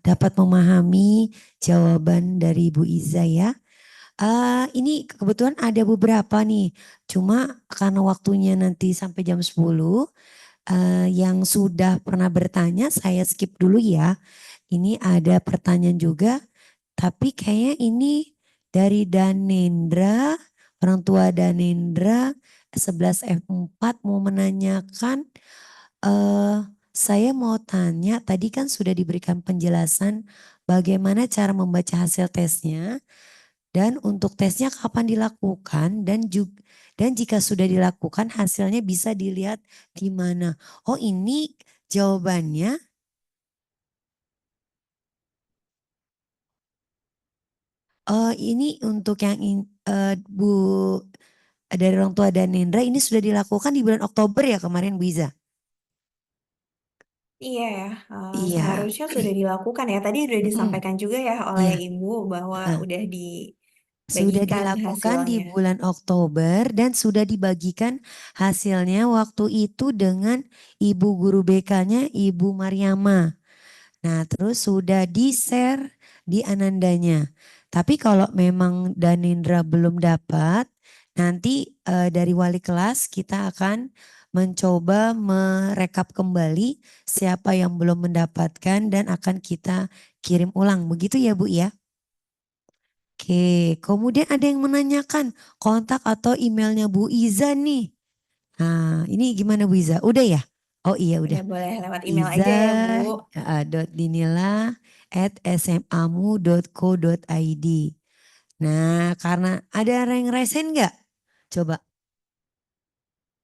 dapat memahami jawaban dari Ibu Iza ya. Ini kebetulan ada beberapa nih, cuma karena waktunya nanti sampai jam 10, yang sudah pernah bertanya saya skip dulu ya. Ini ada pertanyaan juga, tapi kayaknya ini dari Danendra, orang tua Danendra 11F4 mau menanyakan, eh saya mau tanya, tadi kan sudah diberikan penjelasan bagaimana cara membaca hasil tesnya dan untuk tesnya kapan dilakukan dan jika sudah dilakukan hasilnya bisa dilihat di mana. Oh, ini jawabannya. Ini untuk yang Bu dari orang tua dan Nendra ini sudah dilakukan di bulan Oktober ya kemarin Bu Iza. Iya ya, Iya, seharusnya sudah dilakukan ya. Tadi sudah mm-mm, disampaikan juga ya oleh iya. Ibu bahwa Heeh. udah Sudah dibagikan dilakukan di hasilnya. bulan Oktober dan sudah dibagikan hasilnya waktu itu dengan Ibu Guru BK-nya Ibu Mariama. Nah, terus sudah di-share di Anandanya. Tapi kalau memang Danindra belum dapat, nanti dari wali kelas kita akan mencoba merekap kembali siapa yang belum mendapatkan dan akan kita kirim ulang. Begitu ya, Bu ya? Oke, kemudian ada yang menanyakan kontak atau emailnya Bu Iza nih. Nah, ini gimana Bu Iza? Udah ya? Oh iya udah. Udah boleh lewat email aja ya Bu. iza.dinila@smamu.co.id. Nah, karena ada yang resen nggak? Coba.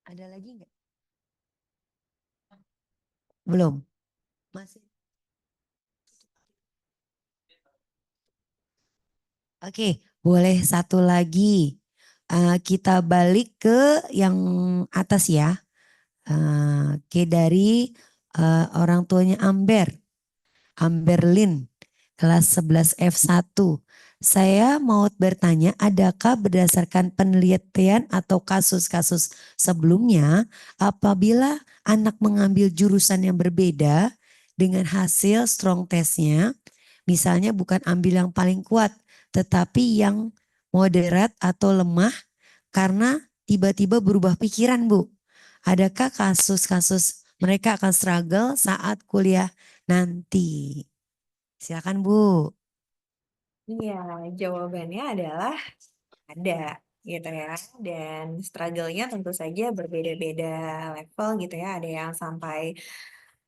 Ada lagi nggak? Belum. Masih. Oke, boleh satu lagi. Kita balik ke yang atas ya. Oke, dari orang tuanya Amberlin, kelas 11 F1. Saya mau bertanya, adakah berdasarkan penelitian atau kasus-kasus sebelumnya, apabila anak mengambil jurusan yang berbeda dengan hasil strong testnya, misalnya bukan ambil yang paling kuat, tetapi yang moderat atau lemah karena tiba-tiba berubah pikiran, Bu. Adakah kasus-kasus mereka akan struggle saat kuliah nanti? Silakan Bu. Iya, jawabannya adalah ada gitu ya. Dan struggle-nya tentu saja berbeda-beda level gitu ya. Ada yang sampai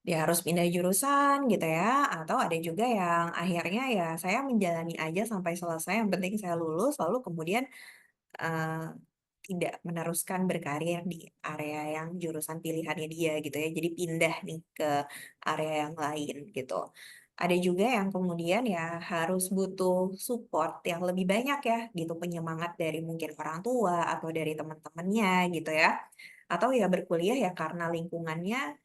dia harus pindah jurusan gitu ya. Atau ada juga yang akhirnya ya saya menjalani aja sampai selesai. Yang penting saya lulus, lalu kemudian eh, tidak meneruskan berkarir di area yang jurusan pilihannya dia gitu ya. Jadi pindah nih ke area yang lain gitu. Ada juga yang kemudian ya harus butuh support yang lebih banyak ya gitu, penyemangat dari mungkin orang tua atau dari teman-temannya gitu ya. Atau ya berkuliah ya karena lingkungannya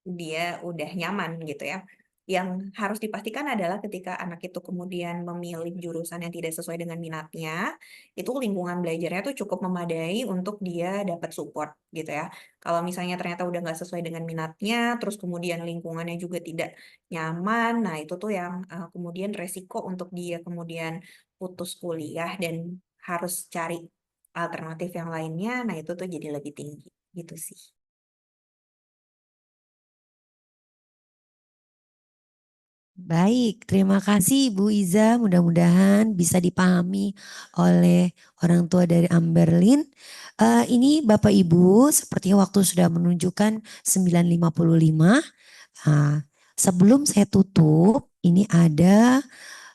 dia udah nyaman gitu ya. Yang harus dipastikan adalah ketika anak itu kemudian memilih jurusan yang tidak sesuai dengan minatnya, itu lingkungan belajarnya tuh cukup memadai untuk dia dapat support gitu ya. Kalau misalnya ternyata udah nggak sesuai dengan minatnya, terus kemudian lingkungannya juga tidak nyaman, nah itu tuh yang kemudian resiko untuk dia kemudian putus kuliah dan harus cari alternatif yang lainnya, nah itu tuh jadi lebih tinggi gitu sih. Baik, terima kasih Bu Iza. Mudah-mudahan bisa dipahami oleh orang tua dari Amberlin. Ini Bapak Ibu, seperti waktu sudah menunjukkan 9.55. Sebelum saya tutup, ini ada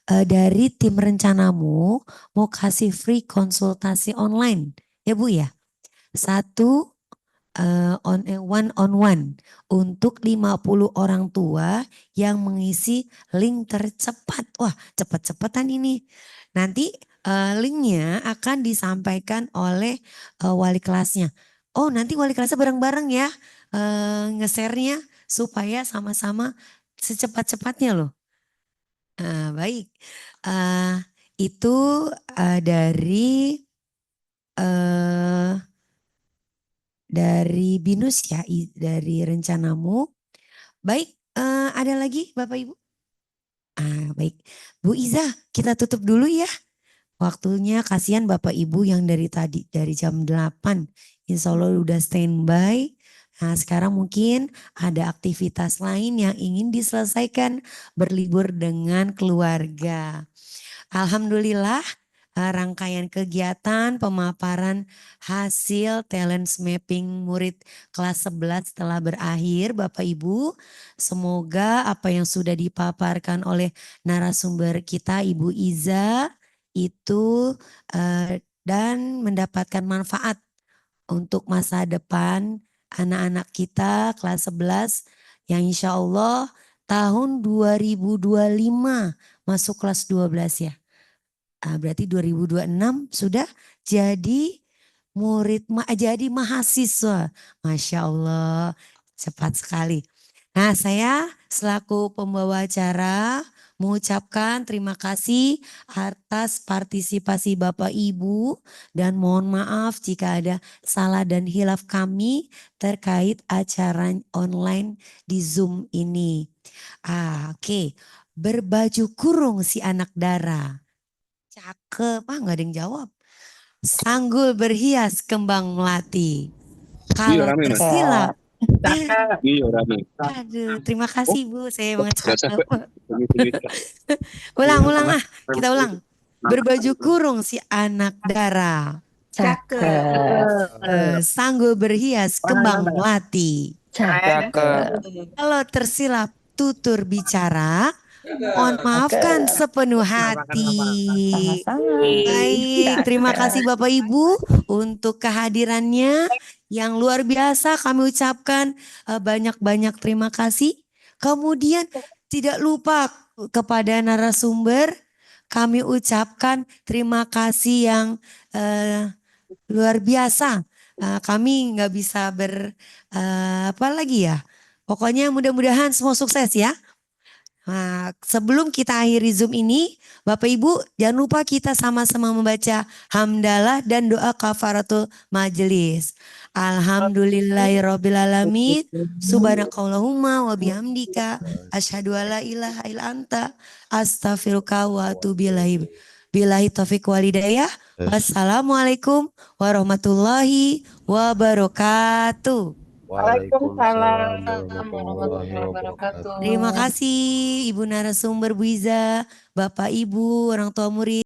dari tim rencanamu mau kasih free konsultasi online. Ya Bu ya. Satu one on one untuk 50 orang tua yang mengisi link tercepat. Wah, cepat-cepatan ini. Nanti linknya akan disampaikan oleh wali kelasnya. Oh, nanti wali kelasnya bareng-bareng ya nge-share-nya supaya sama-sama secepat-cepatnya loh. Baik. Itu dari Binus ya, dari rencanamu. Baik, ada lagi Bapak Ibu? Baik, Bu Iza, kita tutup dulu ya. Waktunya kasihan Bapak Ibu yang dari tadi, dari jam 8. Insya Allah udah standby. Nah sekarang mungkin ada aktivitas lain yang ingin diselesaikan, berlibur dengan keluarga. Alhamdulillah rangkaian kegiatan pemaparan hasil talent mapping murid kelas 11 telah berakhir Bapak Ibu. Semoga apa yang sudah dipaparkan oleh narasumber kita Ibu Iza itu dan mendapatkan manfaat untuk masa depan anak-anak kita kelas 11 yang insya Allah tahun 2025 masuk kelas 12 ya. Berarti 2026 sudah jadi murid, jadi mahasiswa. Masya Allah, cepat sekali. Nah saya selaku pembawa acara mengucapkan terima kasih atas partisipasi Bapak Ibu dan mohon maaf jika ada salah dan hilaf kami terkait acara online di Zoom ini. Oke. Berbaju kurung si anak dara. Cakep, nggak ada yang jawab. Sanggul berhias kembang melati. Kalau rame, Mas. tersilap. Iya, rame. Aduh, terima kasih Bu, saya banget Biasa, cakep. Iya, Ulang, kita ulang. Berbaju kurung si anak dara. Cakep. Sanggul berhias kembang melati. Cakep. Kalau tersilap tutur bicara, mohon maafkan sepenuh hati. Baik, terima kasih Bapak Ibu untuk kehadirannya yang luar biasa. Kami ucapkan banyak-banyak terima kasih. Kemudian tidak lupa kepada narasumber, kami ucapkan terima kasih yang luar biasa. Kami nggak bisa apa lagi ya. Pokoknya mudah-mudahan semua sukses ya. Nah, sebelum kita akhiri Zoom ini, Bapak Ibu jangan lupa kita sama-sama membaca hamdalah dan doa kafaratul majelis. Alhamdulillahirrabbilalamin, subhanakallahumma wa bihamdika, asyhadu alla ilaha illa anta, astaghfiruka wa atubu ilaik. Billahi taufiq walhidayah. Wassalamualaikum warahmatullahi wabarakatuh. Waalaikumsalam warahmatullahi wabarakatuh. Terima kasih Ibu narasumber Bu Iza, Bapak Ibu, orang tua murid.